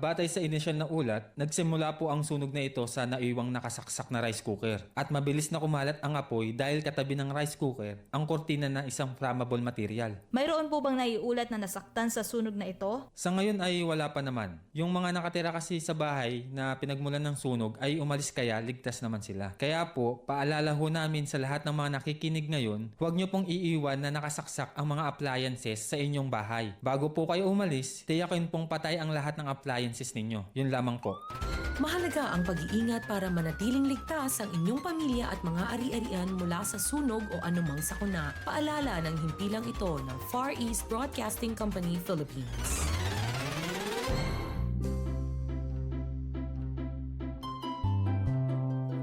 Batay sa inisyal na ulat, nagsimula po ang sunog na ito sa naiwang nakasaksak na rice cooker. At mabilis na kumalat ang apoy dahil katabi ng rice cooker ang kortina ng isang flammable material. Mayroon po bang naiulat na nasaktan sa sunog na ito? Sa ngayon ay wala pa naman. Yung mga nakatira kasi sa bahay na pinagmulan ng sunog ay umalis kaya ligtas naman sila. Kaya po, paalala ho namin sa lahat ng mga nakikinig ngayon, huwag nyo pong iiwan na nakasaksak ang mga appliances sa inyong bahay. Bago po kayo umalis, tiyakin pong patay ang lahat ng appliances ninyo. Yun lamang po. Mahalaga ang pag-iingat para manatiling ligtas ang inyong pamilya at mga ari-arian mula sa sunog o anumang sakuna. Paalala ng himpilang ito ng Far East Broadcasting Company, Philippines.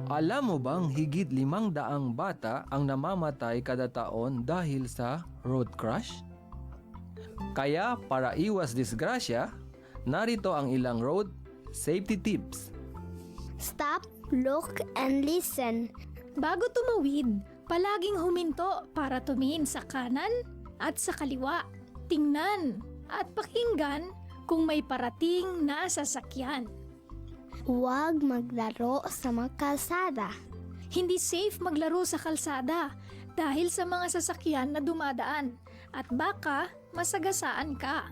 Alam mo bang higit 500 bata ang namamatay kada taon dahil sa road crash? Kaya para iwas disgrasya, narito ang ilang road safety tips. Stop, look, and listen. Bago tumawid, palaging huminto para tumingin sa kanan at sa kaliwa. Tingnan at pakinggan kung may parating na sasakyan. Huwag maglaro sa mga kalsada. Hindi safe maglaro sa kalsada dahil sa mga sasakyan na dumadaan at baka masagasaan ka.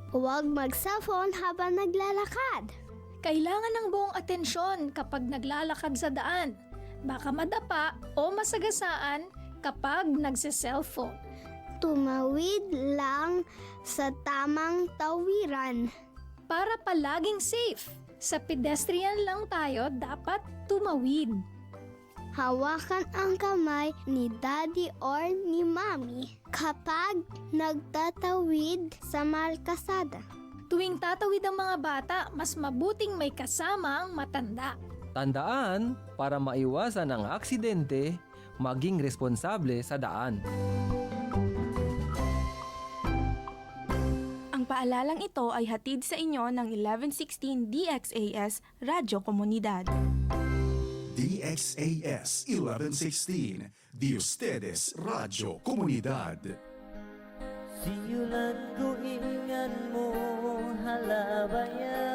Huwag mag-cellphone habang naglalakad. Kailangan ng buong atensyon kapag naglalakad sa daan. Baka madapa o masagasaan kapag nagse-cellphone. Tumawid lang sa tamang tawiran. Para palaging safe, sa pedestrian lang tayo dapat tumawid. Hawakan ang kamay ni daddy or ni mommy kapag nagtatawid sa kalsada. Tuwing tatawid ang mga bata, mas mabuting may kasama ang matanda. Tandaan, para maiwasan ang aksidente, maging responsable sa daan. Ang paalalang ito ay hatid sa inyo ng 1116 DXAS Radyo Komunidad. DXAS 1116, de ustedes Radio Comunidad. Siyulat ko ingan mo halabayan.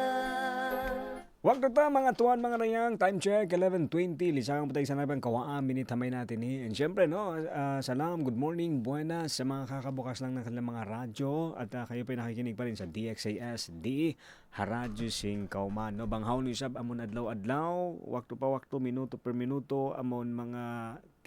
Wag na ta mga tuwan mga rayang, time check 11:20, lisang patay sa nabang kawaan minute hamay natin and syempre no, salam, good morning, buenas sa mga kakabukas lang ng kanilang mga radyo at kayo pa nakikinig pa rin sa DXAS di Haradyo Sing Kauman no, banghaw ni sab amon adlaw-adlaw, wakto pa wakto, minuto per minuto amon mga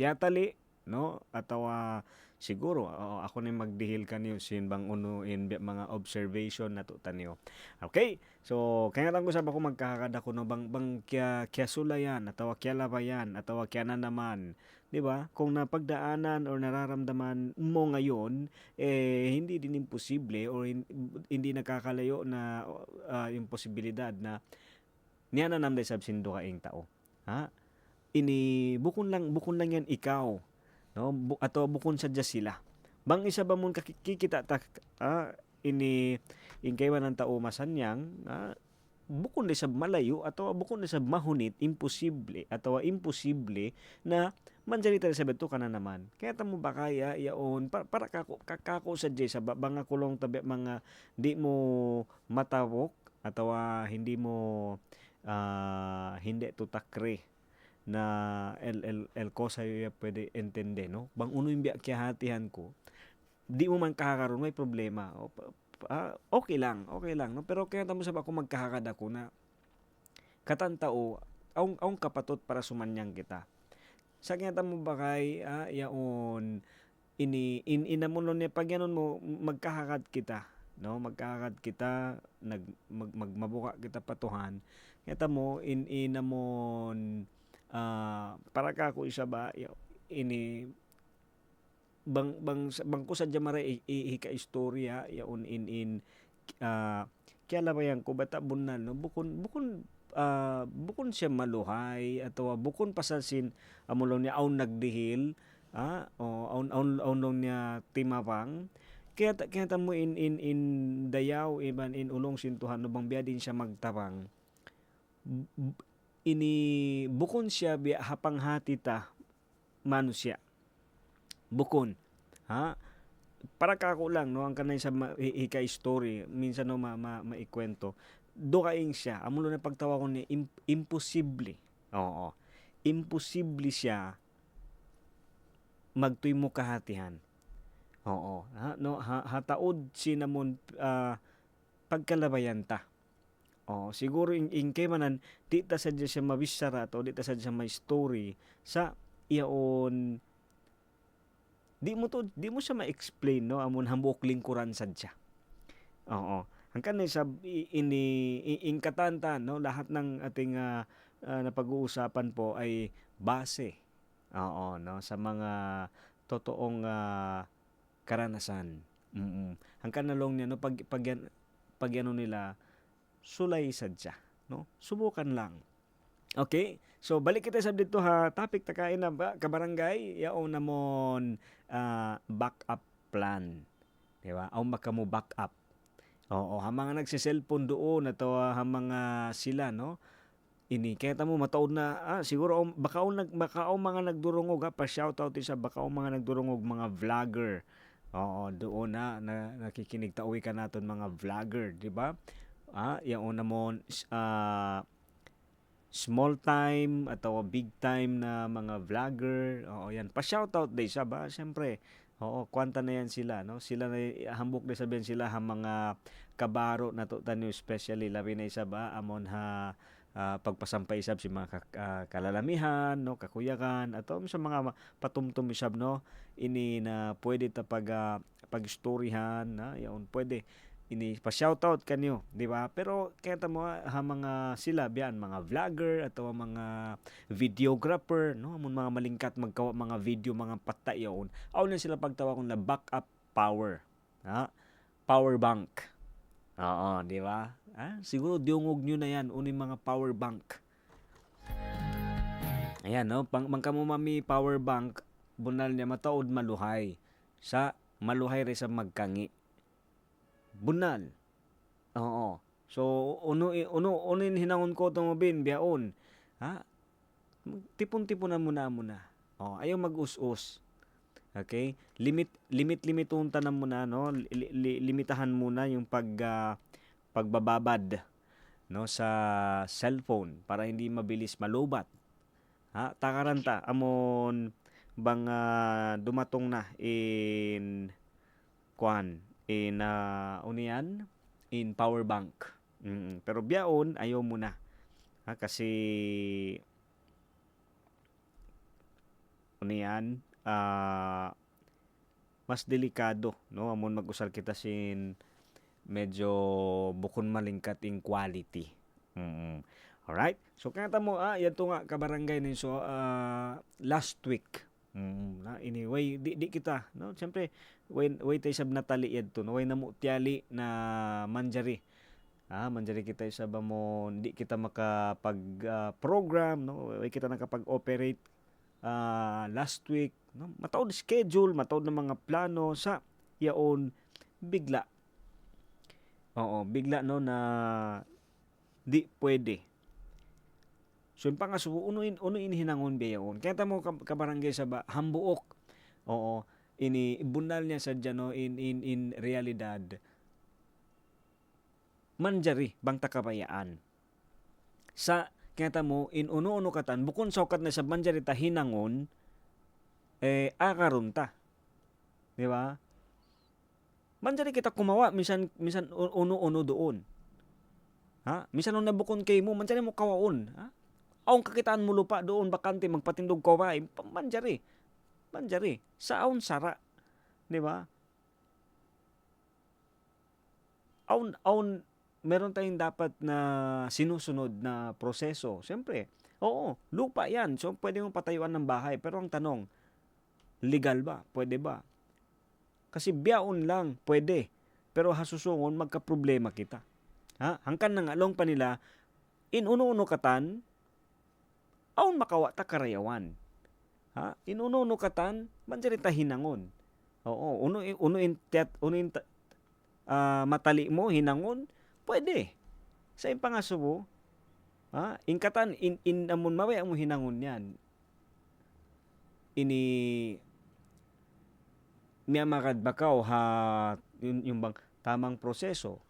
tiyatali no, atawa siguro ako na magdihil kanyo sin bang unuin mga observation na to tanyo. Okay, so kaya lang usab ako magkakada ko no bang kya sulayan atawa kya labayan atawa kya na naman, di ba? Kung napagdaanan or nararamdaman mo ngayon hindi din imposible or hindi nakakalayo na imposibilidad na niya na namday sab sindo kaing tao. Ha? Ini bukon lang yan ikaw. No, ato bukon sadya sila. Bang isa ba mo kikita ini ingkay man ang tao masanyang bukon di sa malayo atau bukon di sa mahunit imposible atau imposible na manjalita sa beto kana naman. Kaya tamo ba kaya yaon para kako sadya sa banga kulong tabi mga di mo matawok atau hindi mo hindi tutakre na el cosa yo pwede entende no bang uno yung biya hatihan ko di mo man kakakaroon may problema okay lang no pero kaya tamo sa ako magkakakada ko na katantao aung kapatot para sumanyang kita sa kaya tamo ba kay yaon inamon niya pag yanon mo magkakakad kita no magkakakad kita magmabuka kita patuhan kaya tamo inamon para ka ako isa ba ini bang ko sadya mara ihika istorya yaon in kaya labayan ko bata bunal no bukon siya maluhay atau bukon pasasin amulong niya aun nagdihil aun long niya timapang kaya tamo in dayaw iban in ulong sintuhan no bang biya din siya magtabang ini bukon siya hapang hati ta manusia bukon para kako lang no ang kanay sa ika story minsan no maikwento do kaing siya amulo na pagtawa ko ni imposible imposible siya magtuy mo kahatihan no hataod sinamon pagkalabayan ta. Siguro ingkay manan di ta sadya siya mabisara to di ta sadya may story sa iyaon di mo siya ma-explain no amon hambok lingkuran sadya. Ang kanay sa ingkatanta no lahat ng ating napag-uusapan po ay base no sa mga totoong karanasan. Ang kanalong niya no pag ano nila sulay sadya, no? Subukan lang. Okay? So balik kita sa dito topic takain na ba kabarangay yaon namon backup plan. Di ba? Aw makamo backup. Ha mga nagse-cellphone doon ato ha mga sila no. Ini kaya tamo mataod na siguro baka mga nagdurungog pa shoutout sa baka mga nagdurungog mga vlogger. Doon na nakikinig tauwi ka naton mga vlogger, di ba? Yaon namon small time atau big time na mga vlogger. Yan. Pa-shoutout day siya ba? Siyempre. Kwanta na yan sila, no? Sila na hambok na sabihin sila mga kabaro na to tanyo especially labi na isa ba amon pagpasampay isab si mga kalalamihan, no, kakuyakan, ato sa mga patumtum isab, no, ini na pwede ta pag-istoryahan, na yaon pwede ini pa-shoutout kanyo, di ba? Pero kaya mo mga sila biyan mga vlogger atau mga videographer, no, amon mga malingkat magkawa mga video, mga patayon, aw na sila pagtawa kung na backup power, ha? Power bank. Oo, di ba? Siguro diungog nyo na yan, uning mga power bank. Ayan, no, mangkamo mami power bank, bunal niya mataod maluhay. Sa maluhay rin sa magkangi. Bunal. Oo. So uno hinangon ko tumobin biyaon. Ha? Tipon-tipon na muna. Oh, ayaw mag-us-us. Okay? Limiton tanan muna, no? Limitahan muna yung pagbababad, no, sa cellphone para hindi mabilis malubat. Ha? Takaranta amon bang dumatong na in unian in power bank. Pero biyaon ayaw muna. Ha, kasi unian mas delikado, no, amon mag-usal kita sin medyo bukon malingkat in quality. Alright? So kaya mo yato nga kabarangay nin so last week. Anyway, di kita, no? Siyempre, way tayo sab natali yadto, no? Way namo tiyali na manjari. Manjari kita isab mo, di kita makapag program, no? Way kita nakapag-operate last week, no? Mataod schedule, mataod na mga plano sa yaon bigla. Oo, bigla, no, na di pwede. So yung pangasubo, uno hinangon biyaon. Kaya mo kabarangay sa hambuok. Oo, ini bunal niya sa dyan, no, in realidad. Manjari, bang takapayaan. Sa, kaya mo, in uno katan, bukon sa ukat na sa manjari ta hinangon, akaron ta. Di ba? Manjari kita kumawa, minsan uno doon. Ha? Minsan nung nabukon kay mo, manjari mo kawaon. Ha? Aong kakitaan mo lupa doon, bakante, magpatindog ko ba? Manjari. Saon sara. Di ba? Aon, meron tayong dapat na sinusunod na proseso. Siyempre, oo, lupa yan. So, pwede mong patayuan ng bahay. Pero ang tanong, legal ba? Pwede ba? Kasi biyaon lang, pwede. Pero hasusungon, magka-problema kita. Ha? Hangkan na nga, long pa nila, in uno-uno katan, aon makawa ta karayawan. Ha? In uno-uno katan, manjari ta hinangon. Oo, uno matali mo, hinangon, pwede. Sa impangasubo, ha? Inkatan, in amon mawaya mo hinangon yan. Ini miyamakad bakaw ha yung bang tamang proseso.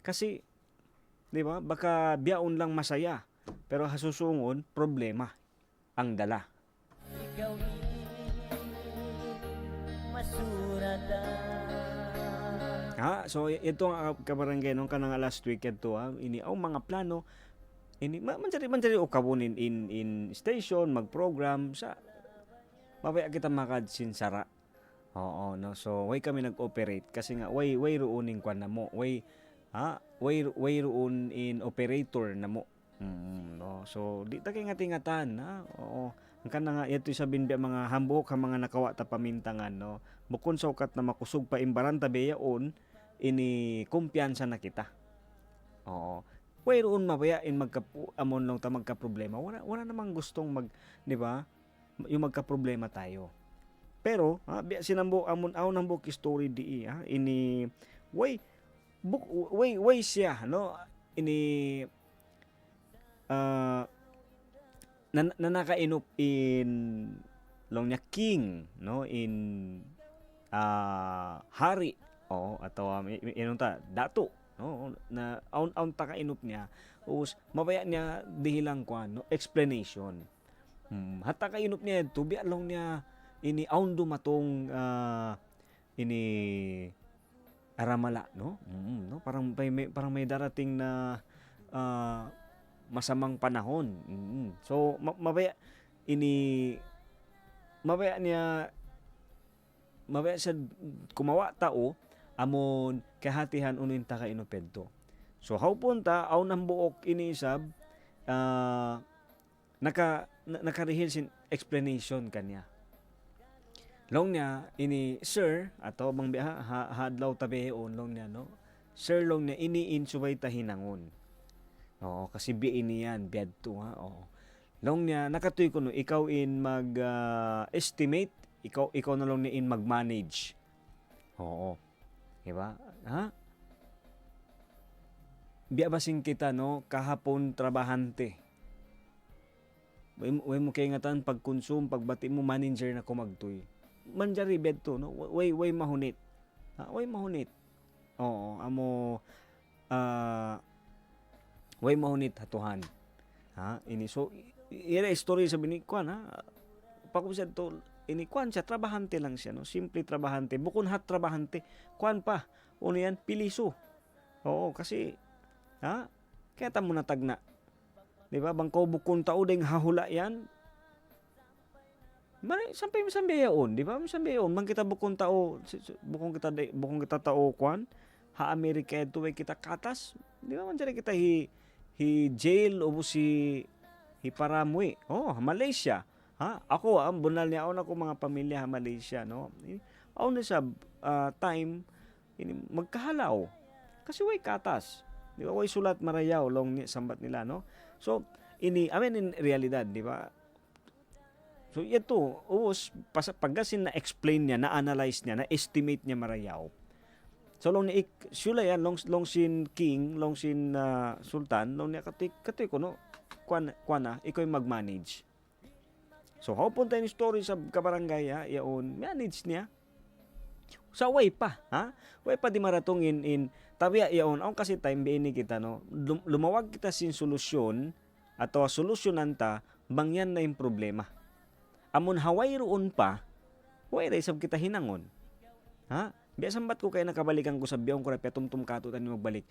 Kasi, di ba, baka biyaon lang masaya, pero hasusungon, problema ang dala. So ito ang kabarangay nung kanang last week ito, ini mga plano ini manjari o kabunin in station mag-program sa mabaya kita makadsinsara. Oo, no. So way kami nag-operate kasi nga way ruuning kwan na mo. Way ruun in operator na mo. No. So di ta kay ngatingatan, ha. Oo. Ang kana nga ito sabihin ba mga hambok ka mga nakawa ta pamintangan, no. Bukon sa ukat na makusog pa imbaran ta beyaon ini kumpiyansa na kita. Oo. Way ruun mabaya in amon lang ta magka problema. Wala namang gustong di ba? Yung magka problema tayo. Pero sinambo amon aw nang book story di ini way siya, no, ini nanakainup in long niya king, no, in hari atau inong ta dato, no, na aun ta kainup niya us mabaya niya dihilang kwan, no, explanation. Hatta kainup niya tubi long niya ini aun dumatong ini aramala, no? No, parang may darating na masamang panahon. So mabaya siya kumawa tao amon kahatihan unin ta ka inopedto. So hawpunta aw nang buok inisab nakarihil sin explanation kanya. Long niya ini sir ato bang biha hadlaw tabeon long niya no. Sir long niya iniin subay tahinangon. Oo, kasi biin niyan biadto ha. Oo. Long niya nakatuy ko no ikaw in mag estimate, ikaw na long ni in mag-manage. Oo. Diba? Ha? Biya basing kita no kahapon trabahante. Way mo kay ngatan pag-consume, pagbati mo manager na kumagtoy. Manjari bedto no. Way mahunit. Ha? Way mahunit. Oo, amo way mahunit hatuhan. Ha? Ini so ira story sa binikwan ha. Pakusad to inikwan siya trabahante lang siya no. Simple trabahante, bukon hat trabahante. Kwan pa. Uno yan piliso. Oo, kasi ha? Kaya ta mo natagna. 'Di ba? Bangko bukon tao ding hahula yan. Mari sampay masambiyaon, 'di ba? Masambiyaon man kita bukon tao, bukon kita tao kwan. Ha Amerika ito way kita katas. 'Di ba man kita hi jail o si Hiparamwe. Oh, Malaysia. Ha? Ako ang bunal niya ako mga pamilya ha Malaysia, no. Aw na sa time ini magkahalaw. Kasi way katas. Di ba? Way sulat marayaw long ni sambat nila, no. So, in realidad, di ba? So, ito, pagkasin na explain niya, na analyze niya, na estimate niya marayaw. So, long ni sula yan, long sin king, long sin sultan, long niya katoy ko, no, kwana, ikaw yung mag-manage. So, how punta yung story sa kabarangay, ha, yaon, manage niya. Sa way pa, ha? Way pa di maratong in tabiya yaon, ang kasi time biini kita, no, lumawag kita sin solusyon, ato solusyonan ta, bangyan na yung problema. Amon haway roon pa, way raisab kita hinangon. Ha? Biasang ba't ko kaya nakabalikan ko sa biyong ko rapya tumtum kato tayo magbalik.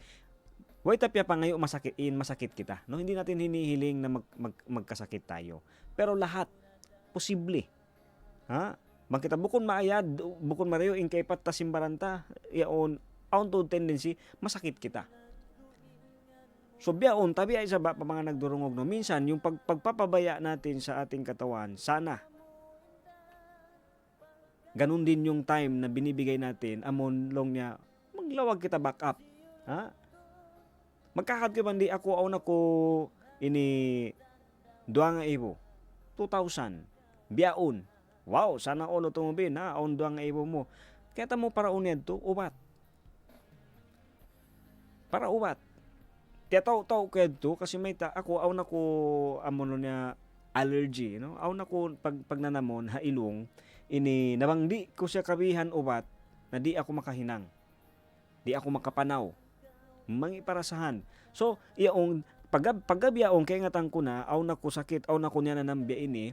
Way tapya pa ngayon masakit kita. No, hindi natin hinihiling na magkasakit tayo. Pero lahat posible. Ha? Makita bukon maayad, bukon marayo in kay patta simbaranta, yaon to tendency masakit kita. So biyaon tabi ay sa pa mga nagdurungog no. Minsan yung pagpapabaya natin sa ating katawan, sana ganun din yung time na binibigay natin amon long niya maglawag kita back up. Ha? Magkakad ka bandi ako aw na ko ini duang ibo 2,000 biyaon. Wow, sana all tumubin ha aw duang ibo mo. Kaya ta mo para unyad to ubat. Para ubat. Kaya taw kedto kasi may ako aw na ko amon niya allergy, no? Aw na ko pag nanamon hailong ini nabangdi ko siya kabihan ubat na di ako makahinang. Di ako makapanaw. Mangiparasahan. So, iyaong paggabiyaong kay ngatang ko na aw na ko sakit, aw na ko niya nanambya ini.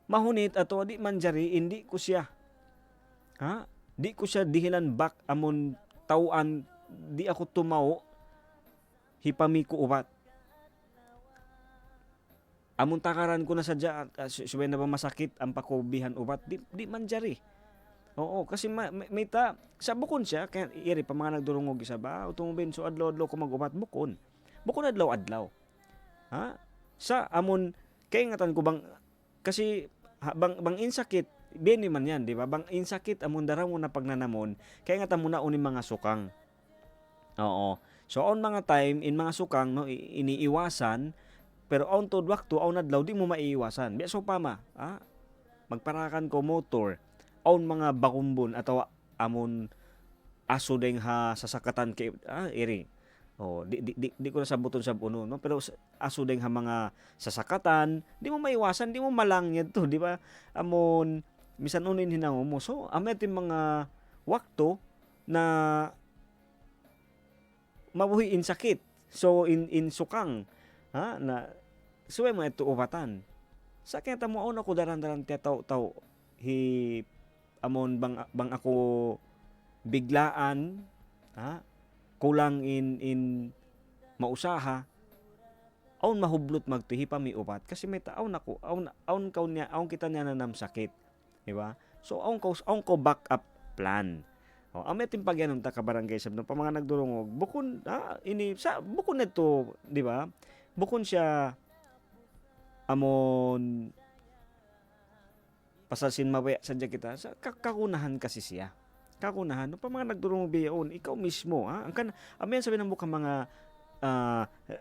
Mahunit ato di manjari hindi ko siya. Ha? Di ko siya dihilan back amon tauan di ako tumaw hipami ko ubat. Amon takaran ko na sadya suway na ba masakit ang pakubihan ubat di manjari. Oo, kasi may ta sa bukon siya kaya iri pa mga nagdurungog isa ba utumubin so adlaw ko magubat bukon adlaw. Ha? Sa amon kay ngatan ko bang kasi bang insakit beni man yan, di ba? Bang insakit amon dara mo na pagnanamon kay ngatan mo na uning mga sukang. Oo. So on mga time in mga sukang no iniiwasan pero on to waktu on adlaw di mo maiiwasan. Biya so pama, ha? Magparakan ko motor on mga bakumbon atawa amon aso deng ha sasakatan kay iri. Oh, di ko na sabuton sa uno, no? Pero aso deng ha mga sasakatan, di mo maiwasan, di mo malang yan to, di ba? Amon misan unin hinango mo. So, amet mga wakto na mabuhi in sakit. So, in sukang, ha? Na, suway mo ito ubatan. Sa kaya mo, ako daran-daran taw hi, amon bang ako biglaan, ha? Kulang in mausaha, aun mahublot magtuhi pa mi upat kasi may taon ako aun kita niya nanam sakit, di ba? So aun ko backup plan. Ame tin pagyanon ta ka barangay sab no pa mga nagdurungog bukon bukon neto, di ba? Bukon siya amon pasasin mabaya sadya kita sa kakunahan kasi siya. Kakunahan no pa mga nagdurungog biyaon ikaw mismo ang amen sabi ng mukhang mga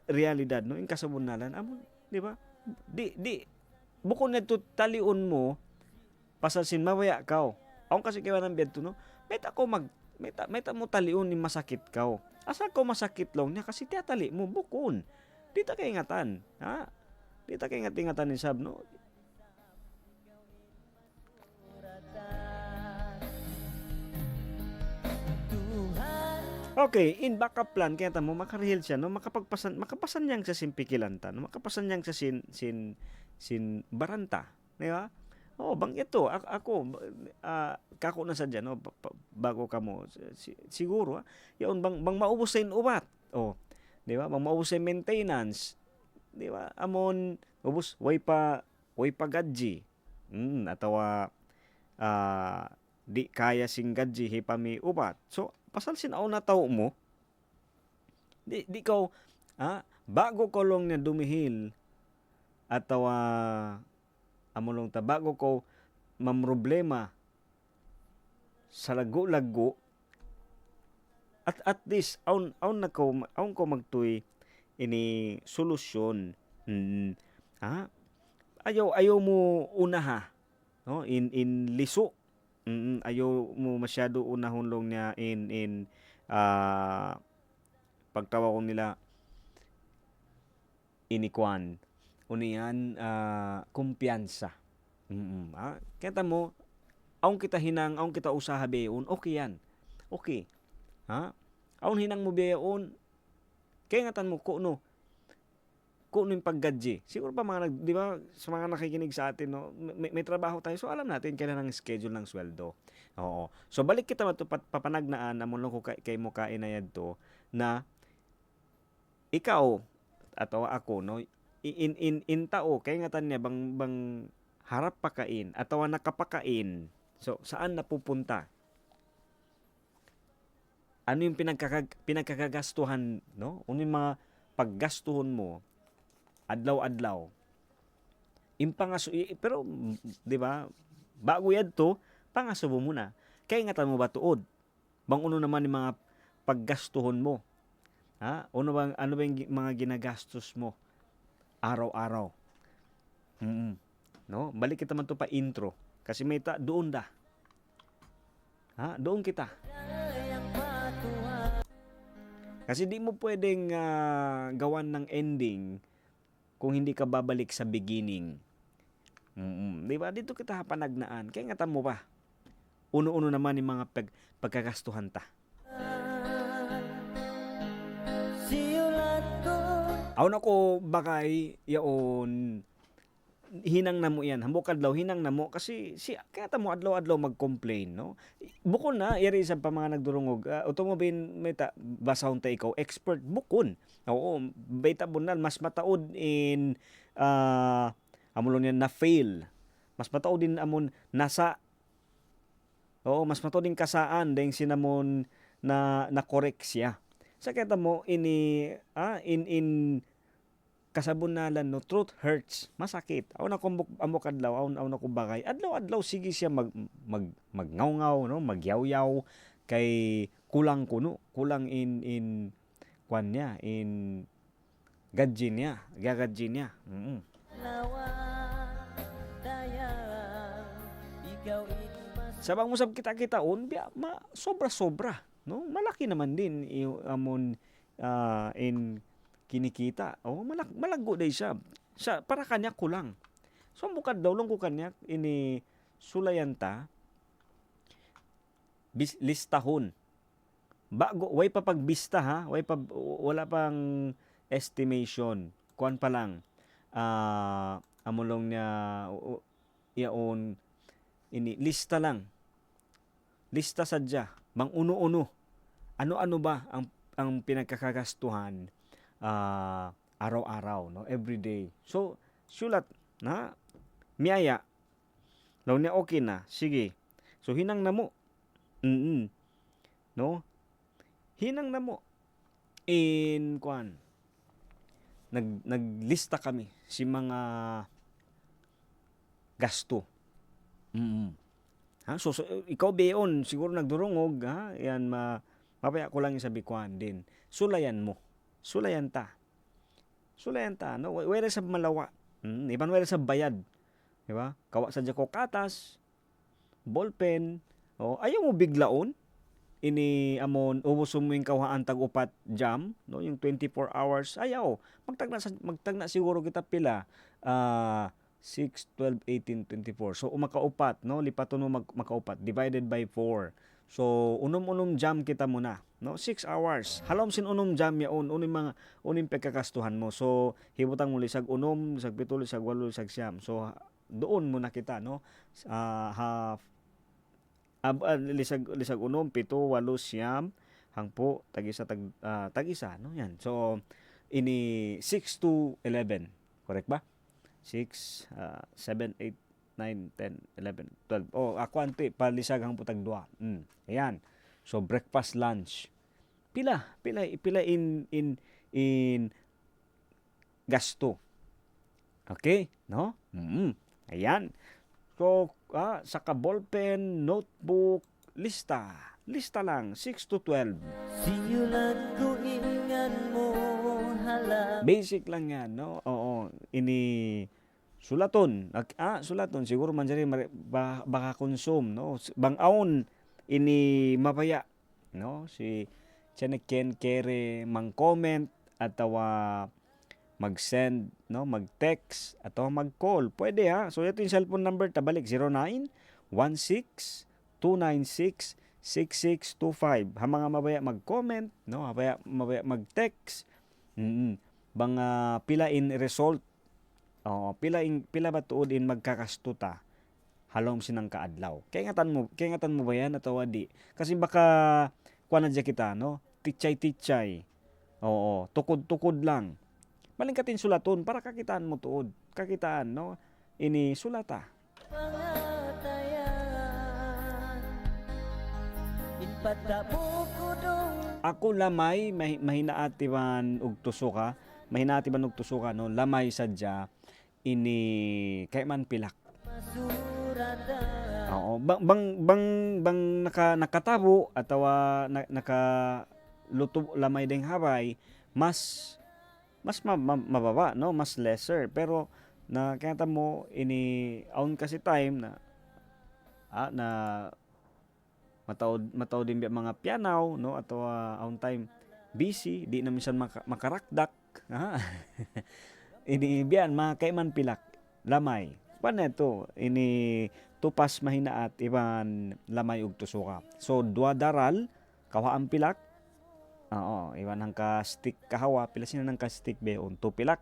realidad no in kasabunalan amon, di ba? Di bukon neto talion mo pasasin mabaya kaw. Aon kasi kiwa ng biyento no. Meta mo talion ni masakit kaw. Asa ko masakit lang niya kasi tiyatali mo bukon. Di ta kaingatan, ha? Di ta kaingatan ni sab no. Okay, in backup plan kaya tamo makarehel siya no, makapasan niyang sa simpikilanta, no, makapasan niyang sa sin baranta, di ba? Bang ito ako kako na sadya no bago ka mo siguro yaon bang maubos sa ubat. Di ba? Bang maubos sa maintenance. Di ba? Amon ubos way pa gadji. Atawa di kaya sing gadji hipami ubat. So pasal sinaw na tao mo, di ko, bago ko lang na dumihil, ataw, amulong ta, bago ko mamroblema sa lago-lago, at least, aun ko magtuy, ini solusyon, ayaw mo unaha, no? In liso, ayaw mo masyado unahon long niya in pagtawa ko nila inikwan uniyan kumpiyansa. Kaya mo aung kita usaha beyon okay yan. Okay. Aun hinang mo beyon kaya ngatan mo kuno yung paggadji. Siguro pa mga di ba sa mga nakikinig sa atin no, may trabaho tayo so alam natin kailan ang schedule ng sweldo. Oo. So balik kita papanagnaan amon lang ko kay mo kain na yadto na ikaw ato ako no in tao kay ngatan niya bang harap pakain atawa nakapakain. So saan napupunta? Ano yung pinagkakagastuhan no? Ano yung mga paggastuhon mo? Adlaw-adlaw. Pero, di ba, bago yan to, pangasubo mo na. Kaya ingatan mo ba tuod? Bang uno naman yung mga paggastuhon mo? Ano ba yung mga ginagastos mo? Araw-araw. No? Balik kita man to pa intro. Kasi may doon da. Doon kita. Kasi di mo pwedeng gawan ng ending kung hindi ka babalik sa beginning. Di ba? Dito kita panagnaan. Kaya ngatan mo pa. Uno-uno naman yung mga pagkagastuhan ta. Aun ako bakay yaon hinang namo yan. Hambok adlaw hinang namo kasi kaya ta mo adlaw-adlaw mag-complain, no? Bukon na iri sa pa mga nagdurungog. Automobile meta basahon ta ikaw expert bukon. Oo, beta bunal mas mataod in amulon yan na fail. Mas mataod din amon nasa mas mataod din kasaan dahil sinamon na correct siya. Sa kaya mo ini in kasabunalan no truth hurts, masakit. Aw na kumbok amok adlaw, aw na kubakay. Adlaw sige siya magngaw-ngaw no, magyaw-yaw kay kulang kuno, kulang in kwan niya, in gadji niya, gagadji niya. Sabang musab kita-kitaon, sobra-sobra, no? Malaki naman din amon in kinikita. Malaggo day siya. Para kanya kulang. So bukad daw lang ko kanya ini sulayanta listahon. Bago way pa pagbista ha, wala pang estimation. Kuan pa lang. Amulong niya iaon ini lista lang. Lista sadya. Mang uno-uno. Ano-ano ba ang pinagkakagastuhan araw-araw, no, every day. So sulat na miyaya law niya okay na, sige. So hinang namo. No? Hinang namo in kwan. Naglista kami si mga gasto. Ha? So ikaw beon siguro nagdurungog, ha? Yan mapaya ko lang isabi kwan din. Sulayan mo. Sulayan ta, no? Wala sa malawa. Iban wala sa bayad. Di ba? Kawa sa jako katas, ballpen, ayaw mo biglaon. Ini amon ubos mo yung kawahan tag-upat jam, no? Yung 24 hours, ayaw. Magtagna siguro kita pila. 6, 12, 18, 24. So, makaupat, no? Lipaton mo makaupat. Divided by 4. So, unom-unom jam kita muna, no? 6 hours. Halom sin unom jam yaon. Unim pagkakastuhan mo. So, hibutang mo lisag unom, lisag pito, lisag walo, lisag siyam. So, doon muna kita, no? Lisag unom, pito, walo, siyam, hangpo, tag-isa, no? Yan. So, ini 6 to 11. Correct ba? 6, 7, 8, 9, 10, 11, 12. Ako ante, palisag hangpo tag 2. Ayan. So, breakfast, lunch. Pila in gasto. Okay? No? Ayan. So, saka ballpen, notebook, lista. Lista lang, 6 to 12. Sinulat ko ingan mo hala. Basic lang yan, no? Oo. Ini sulaton. Sulaton. Siguro man dyan baka consume, no? Bangaon, ini mapaya, no? Si Ken kere mang-comment atawa mag-send, no? Mag-text atawa mag-call. Pwede, ha? So, ito yung cellphone number, tabalik 0916-296-6625. Ha, mga mabaya mag-comment, no? Mabaya mag-text. Pila in result. Pila ba tuod in magkakastuta. Halom sinang kaadlaw. Kaya ngatan mo ba yan atawa di? Kasi baka kuha na dyan kita, no? Tichay. Oo, tukod-tukod lang. Malingkatin sulaton para kakitaan mo tuod. Kakitaan, no? Ini sulata. Ako lamay mahinaatiban og tusuka. Mahinaatiban og tusuka, no? Lamay sadya ini kay man pilak. Oo, bang nakatabo atawa naka luto lamay ding habay, mas mababa, no? Mas lesser. Pero nakita mo ini aun kasi time na mataw din mga pianaw, no? Atawa aun time busy, di na minsan makarakdak. Ini biyan makaiman pilak lamay. Paano ito? Ini tupas mahinaat iban lamay ug tusuka. So dua daral kawaan pilak. Iwan hang ka stick kahawa, pila sina nang ka stick beon, 2 pilak.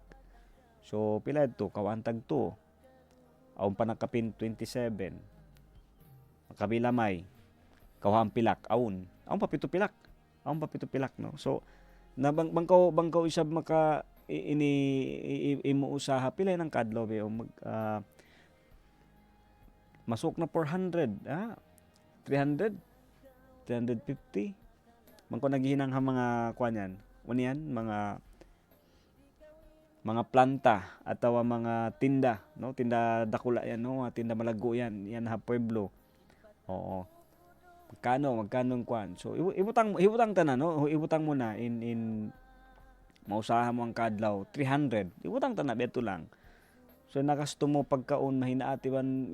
So pila ito, kawaan tag 2. Aun pa nakapin 27. Kabilamay, kawaan pilak, aun pa 7 pilak. No? So bangkaw isab maka imuusaha pila nang kadlaw be masuk na 400, 300, 350. Mangko naghihinang ha mga kuanyan. Unian mga planta atawa mga tinda, no? Tinda dakula yan, no? Tinda malago yan. Yan ha pueblo. Oo. Magkano kuan. So ibutang tanan, no? Ibutang mo na in mausaha mo ang kadlaw 300. Ibutang tanan beto lang. So nakasto mo pagkaon mahinaat iban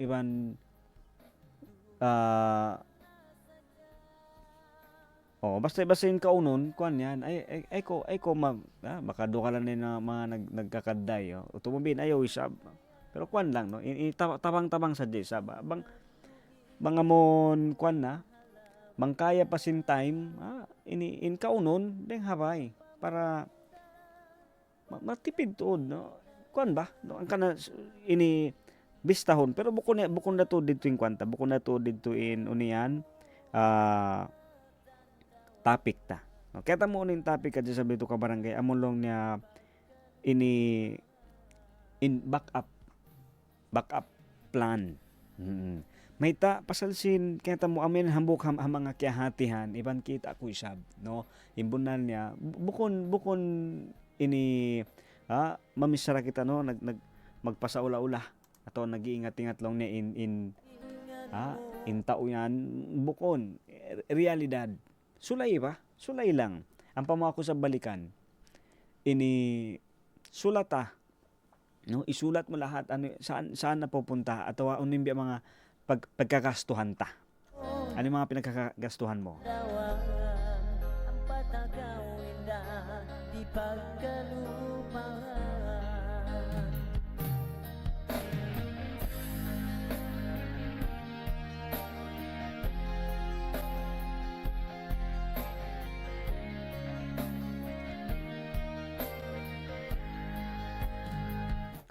basta yung kaunon, kuan yan, ay ko baka do ka lang na mga nagkakaday, utumobin, ayaw isab. Pero kuan lang, no? Tabang-tabang sa desa ba? Bang amon, kuan na, mangkaya pa sin time, in kaunon, deng habay, para matipid tuod, no? Kuan ba? No? Ang kana, bistahon, pero bukon na to dito yung kwanta, bukon na to dito in unian, topic ta. No, kaya mo unin topic kadya sa bito ka barangay amon long niya ini in backup plan. May ta pasalsin kaya ta mo amin hambok mga kiyahatihan iban kita ko isab no imbunan niya bukon ini mamisara kita no magpasaula-ula ato nag-iingat-ingat lang niya in tao yan bukon realidad sulay lang ang pamako sa balikan ini sulata no isulat mo lahat ano saan napupunta at unim mga pagkagastuhan ta ano yung mga pinagkagastuhan mo ang patagawin na di pagkalupahan.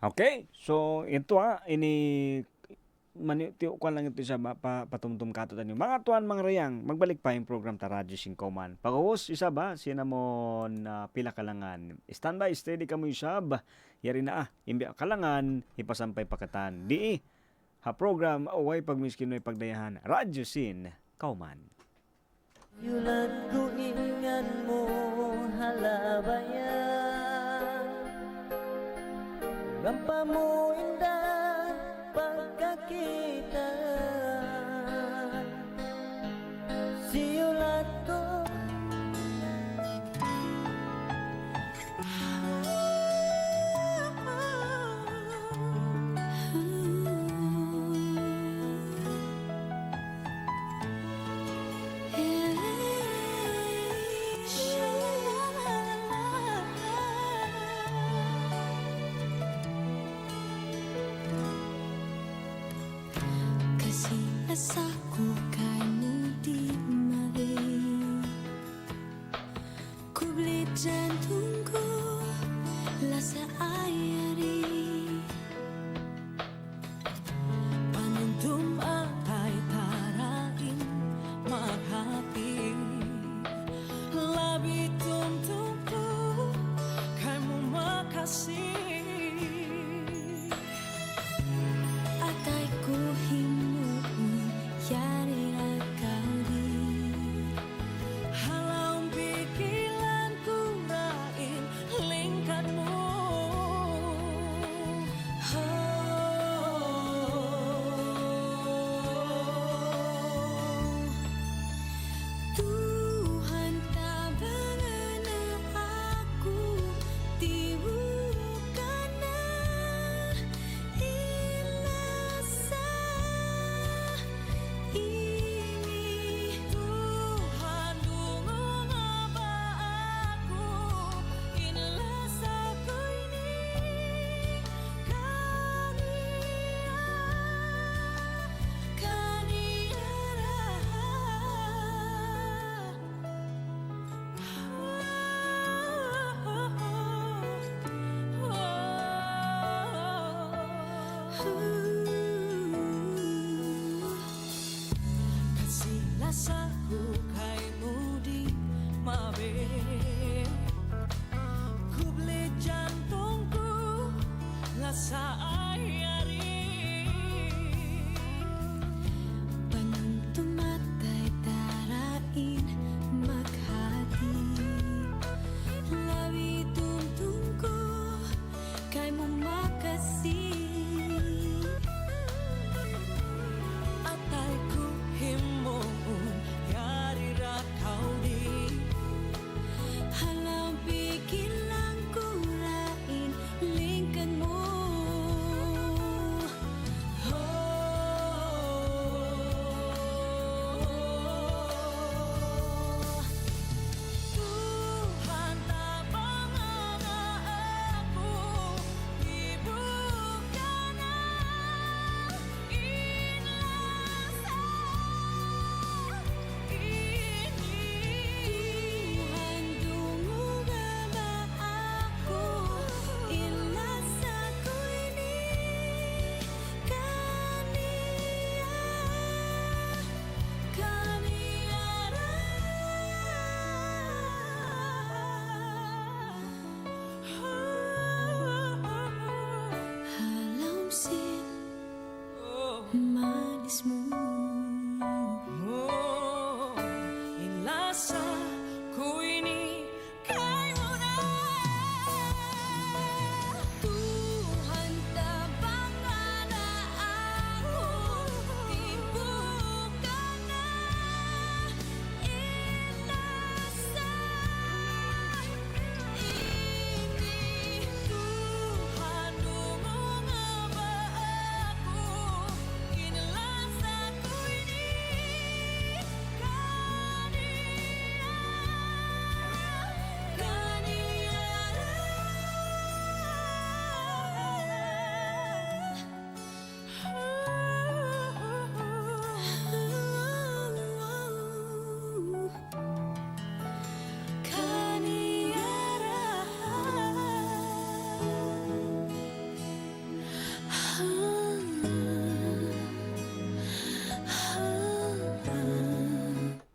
Okay, so ito ini manitiyo ko lang ito siya patumtum kato tanyo. Mga tuan mga rayang, magbalik pa yung program ta Radyo Singkoman. Pagkakos isa ba, sinamon pila kalangan. Standby, steady ka mo isab. Yari na imbi kalangan, ipasampay pakatan. Di ha program, away pagmiskinoy pagdayahan. Radyo Sin, Kauman. Yulat ko ingan mo halabayan, rampa mo indah pagkakita, siulat ko Asaku kamu di mari, kubli jantungku lasa ayari, panuntum atai tarain maghati, labi tuntumku kamu makasih, atai ku himu yari kau di halau pikiranku rain lingkatmu Tuhan tak mengenal aku tiwukana ilasa ini Tuhan dungu ngaba aku inilah saku ini kasihlah saku kai mudi mabe kubli jantungku lasa ayari penuntum matai tarain maghati lawi tuntunku kai makasih ataiku himun yari rakau di halau pikiranku rain lingkanmu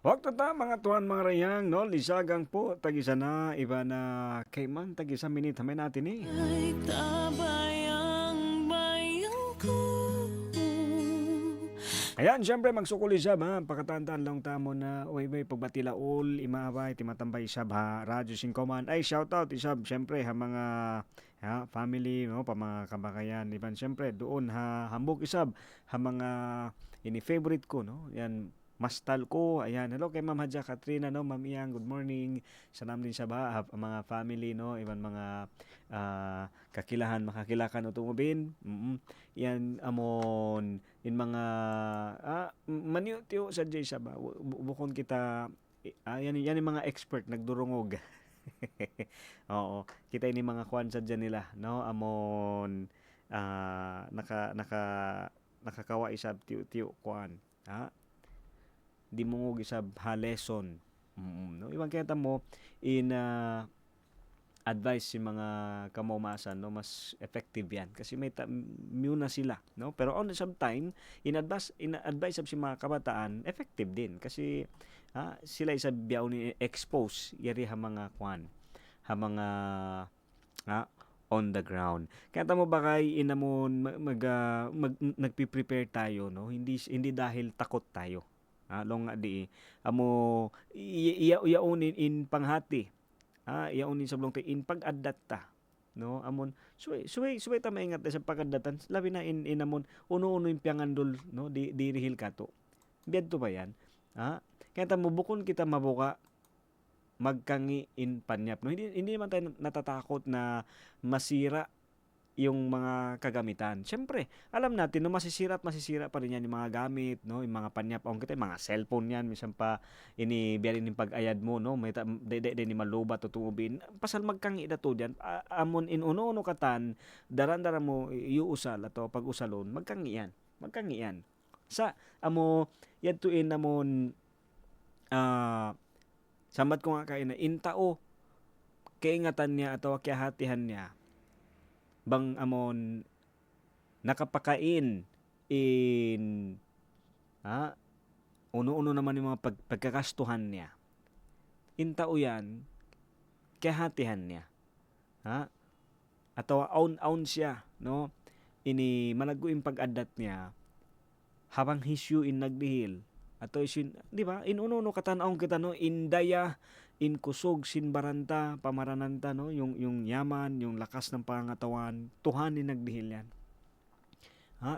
Waktu ta mga tuhan mga rayang no lisagang po tagisa na iba na kay man tagisa minute hamay natin eh. Ay tabayang bayang ko. Ayan, syempre magsukuli siya ba? Pagkatandaan lang tamo na uy pagbatilaol, imabay, timatambay siya ba? Radyo Singkoman. Ay, shoutout isab syempre ha mga family, no, pa mga kabakayan. Iban syempre doon ha hambog isab ha mga ini favorite ko, no. Yan Mastal ko, ayan. Hello kay Ma'am Hadja Katrina, no. Ma'am Iyang, good morning. Sanam din siya ba? Mga family, no. Iban mga makakilakan utungubin. Yan amon in mga maniyo tiyo sa Jay siya ba? Bukon kita yan yung mga expert nagdurungog. Oo, kita ini mga kwan sa dyan nila, no. Amon nakakawa isab tiyo kwan. Di mo gisab ha lesson. No, ibang kaya mo in advice si mga kamumasan, no, mas effective yan kasi may muna sila, no, pero on the same time in advice si mga kabataan effective din kasi sila isa biyaw ni expose yari ha mga kwan ha mga on the ground. Kaya tamo ba kay inamon nagpi-prepare tayo, no, hindi dahil takot tayo. Long di amo iyaunin in panghati. Iyaunin sa blong in pag-adapta, no, amon suway ta maingat sa pag-adaptan labi na in amon uno-uno yung piangandol, no, di rihil kato. Biadto ba yan? Kaya ta mo bukon kita mabuka magkangi in panyap, no, hindi man tayo natatakot na masira yung mga kagamitan. Siyempre, alam natin no masisira pa rin yan yung mga gamit, no, yung mga panyap ang kita, mga cellphone yan, minsan pa biyarin yung pag-ayad mo, no, may ni maluba tutubin. Pasal magkangi dato diyan, amon in uno katan, daran mo iusal ato pag-usalon, magkangi yan. Sa amo yadtuin namon sambat ko nga kay na intao kaingatan niya ato kayahatihan niya bang amon nakapakain in uno-uno naman yung mga pagkakastuhan niya. Intao yan kahatihan niya. Atawa aun siya, no, ini malaguing pag-adat niya habang hisyu in nagdihil ato isin, di ba, in uno katanaong kita, no, indaya in kusog sin baranta pamarananta, no, yung yaman, yung lakas ng pangatawan, tuhan ni nagdihil yan.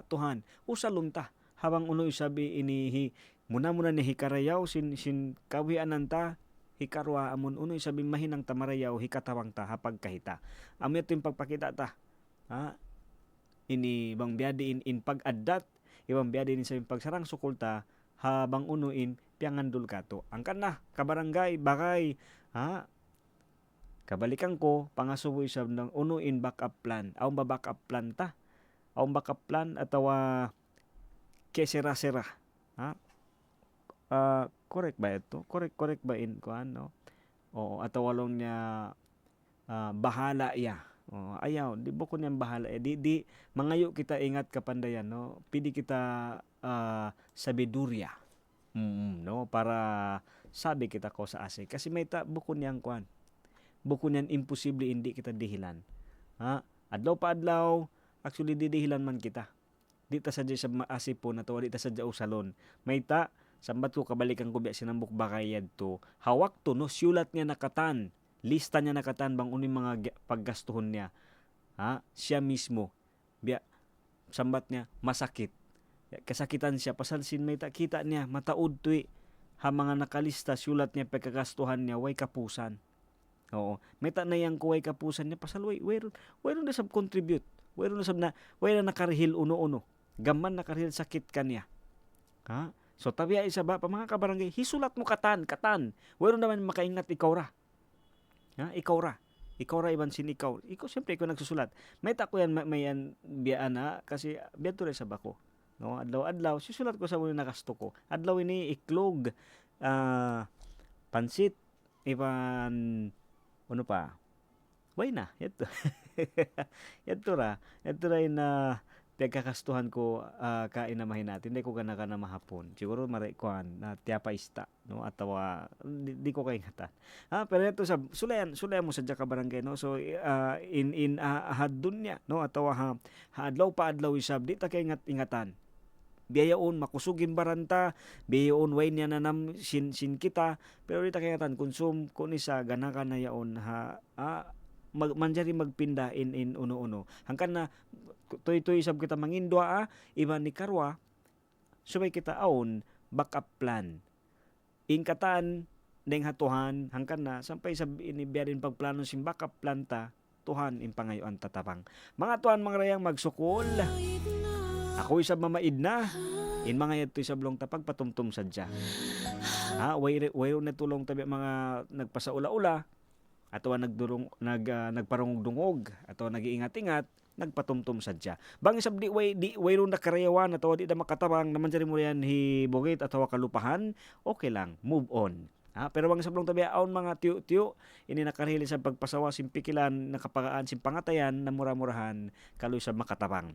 Tuhan usalon ta habang uno isabi inihi muna ni hikarayaw sin kawianan ta hikarwa amon uno isabi mahinang tamarayaw hikatawang ta hapag kahita amo ito yung pagpakita ta ini bang biadi in pag-addat ibang biadi in sa pagsarang sukulta habang unuin piangandul kato angkan na kabarangay bakay kabalikan ko pangasuboy sa ng unuin backup plan aw ba backup plan ta aw backup plan atawa kesera-sera correct ba ito correct ba in ko ano o atawa long niya bahala ya ayaw di bukod niyang bahala di mangayo kita ingat kapandayan, no, pidi kita sabiduria no, para sabi kita ko sa ase kasi may bukod niyang kwan bukod niyan imposible hindi kita dihilan adlaw pa adlaw actually didihilan man kita di ta sadya sa maasipon na to di ta sadya usalon may sambat ko kabalikan ko biya sinambok bakayad to hawak to, no, siulat niya nakatan lista niya nakatan bang uning mga paggastuhon niya siya mismo biya sambat niya masakit kasakitan siya pasalsin may kita niya mataud to ha mga nakalista siulat niya pagkagastuhan niya way kapusan may na yang kuway kapusan niya pasal way na sab contribute way na nakarihil uno gaman nakarihil sakit kanya so tabiya isa ba pa mga kabarangay hisulat mo katan way naman makaingat ikaw ra iban sin ikaw siyempre ikaw nagsusulat may tako yan may yan biyaan kasi biadto rin sa bako, no, adlaw sisulat ko sa muna nakasto ko adlaw ini iklog pansit iban ano pa way na yato yato ra na pagkakastuhan ko kainamahin natin, hindi ko gana ka na mahapon. Siguro marikuan na tiyapa ista, no? Ataw di ko kaingatan. Pero ito sa sulayan mo sa Jaka Barangay, no? So in hadun niya, no? Ataw adlaw pa adlaw isab di ta kay ingatan. Biyayaon makusugin baranta, biyayaon way niya nanam sin kita, pero di ta kay ingatan konsum kun isa gana ka na yaon manjari magpinda in uno-uno. Hangkan na tuy sab kita mangindwa iba ni karwa subay kita aon backup plan. Ingkatan deng hatuhan hangkan na sampay sab inibiyarin pagplano sim backup plan ta tuhan impangayuan tatapang. Mga tuhan mga rayang magsukol. Ako isab mamaid na. In mga yato isab long tapag patumtum sadya. Wayro na tulong tabi mga nagpasaula-ula ato nagparungog-dungog ato nagiingat-ingat nagpatumtum sadya. Bang isab di wayro na karayawan ato di da makatabang naman jari mo yan hibugit ato kalupahan, okay lang, move on. Pero bang sablong tabi aon mga tiyo-tiyo ini nakarhili sa pagpasawa simpikilan nakapagaan simpangatayan na mura-murahan kaloy sa makatabang.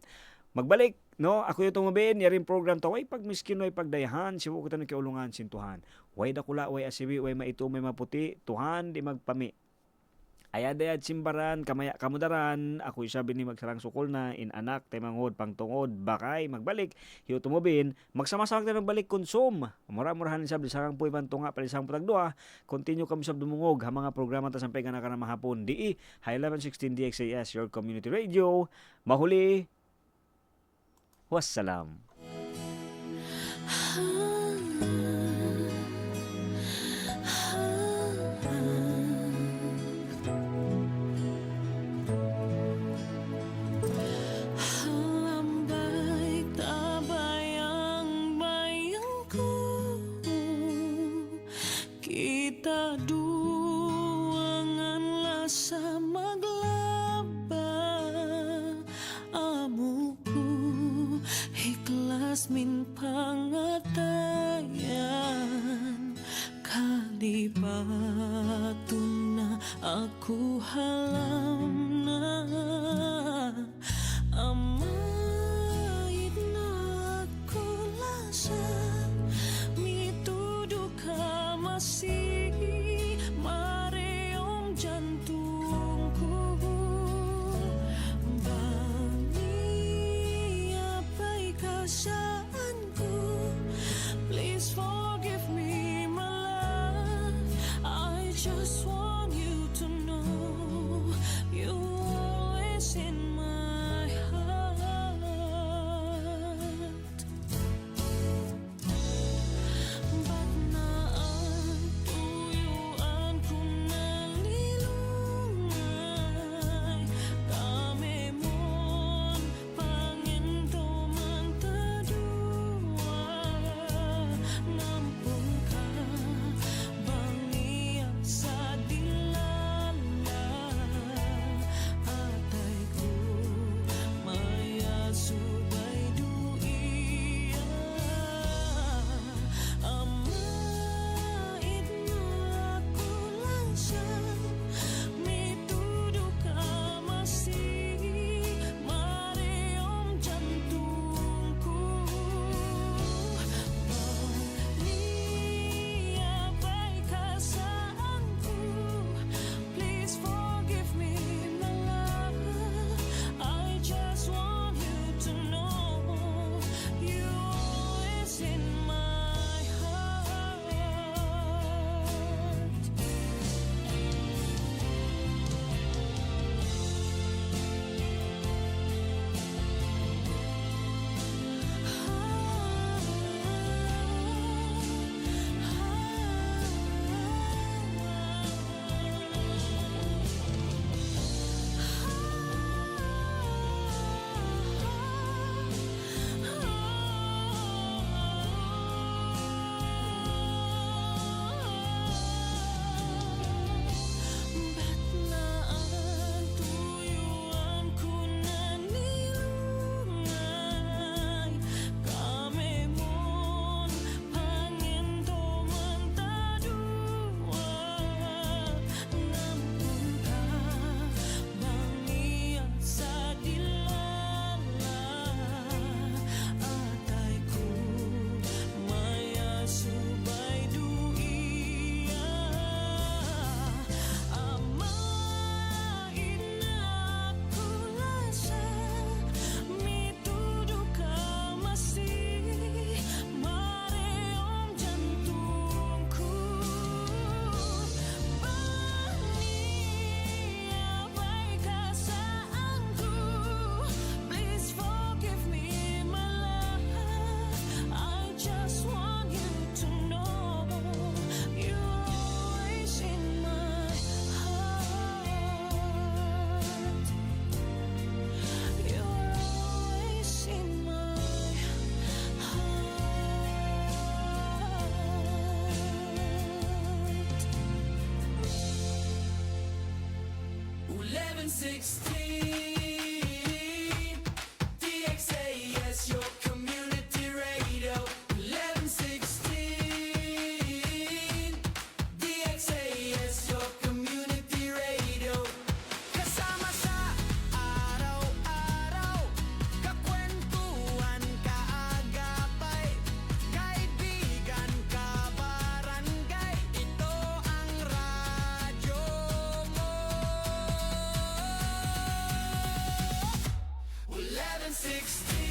Magbalik, no? Ako yung tumabin, yaring program to, way pag miskin, way pagdayahan, siwo kita ng kiulungan, sintuhan. Way dakula, way asibi, way maito, may maputi, tuhan, di magpami. Ayadayad simbaran, kamaya kamudaran, ako isabi ni magsarang sukol na, in anak, taymangod, pangtungod, bakay, magbalik, hiyo tumabin, magsama-sama tayo magbalik, konsum. Mura-murahan sabi, sarang po ibang tunga, palisang putagdua, continue kami sa dumungog, ha mga programa ta sampay ka na mahapon, di, High 1116 DXAS, your community radio, mahuli, wassalam. Halambay tabay ang bayangku, kita duanganlah sa maglaba amuku ikhlas min pangatayan kalibatun na aku halam na amait na aku lasa mituduh ka masih mareong jantungku bani apa'y kasaanku please forgive me my love I just want you to know you're always in my heart ba't na ang tuyuan ko nalilungay kami mon pangento man tadua nampun ka bang iyak sa dilim 1116 DXAS, your community radio. 1116 DXAS, your community radio. Kasama sa araw-araw, kakwentuhan, kaagapay, kaibigan, kabarangay, ito ang radyo mo. 1116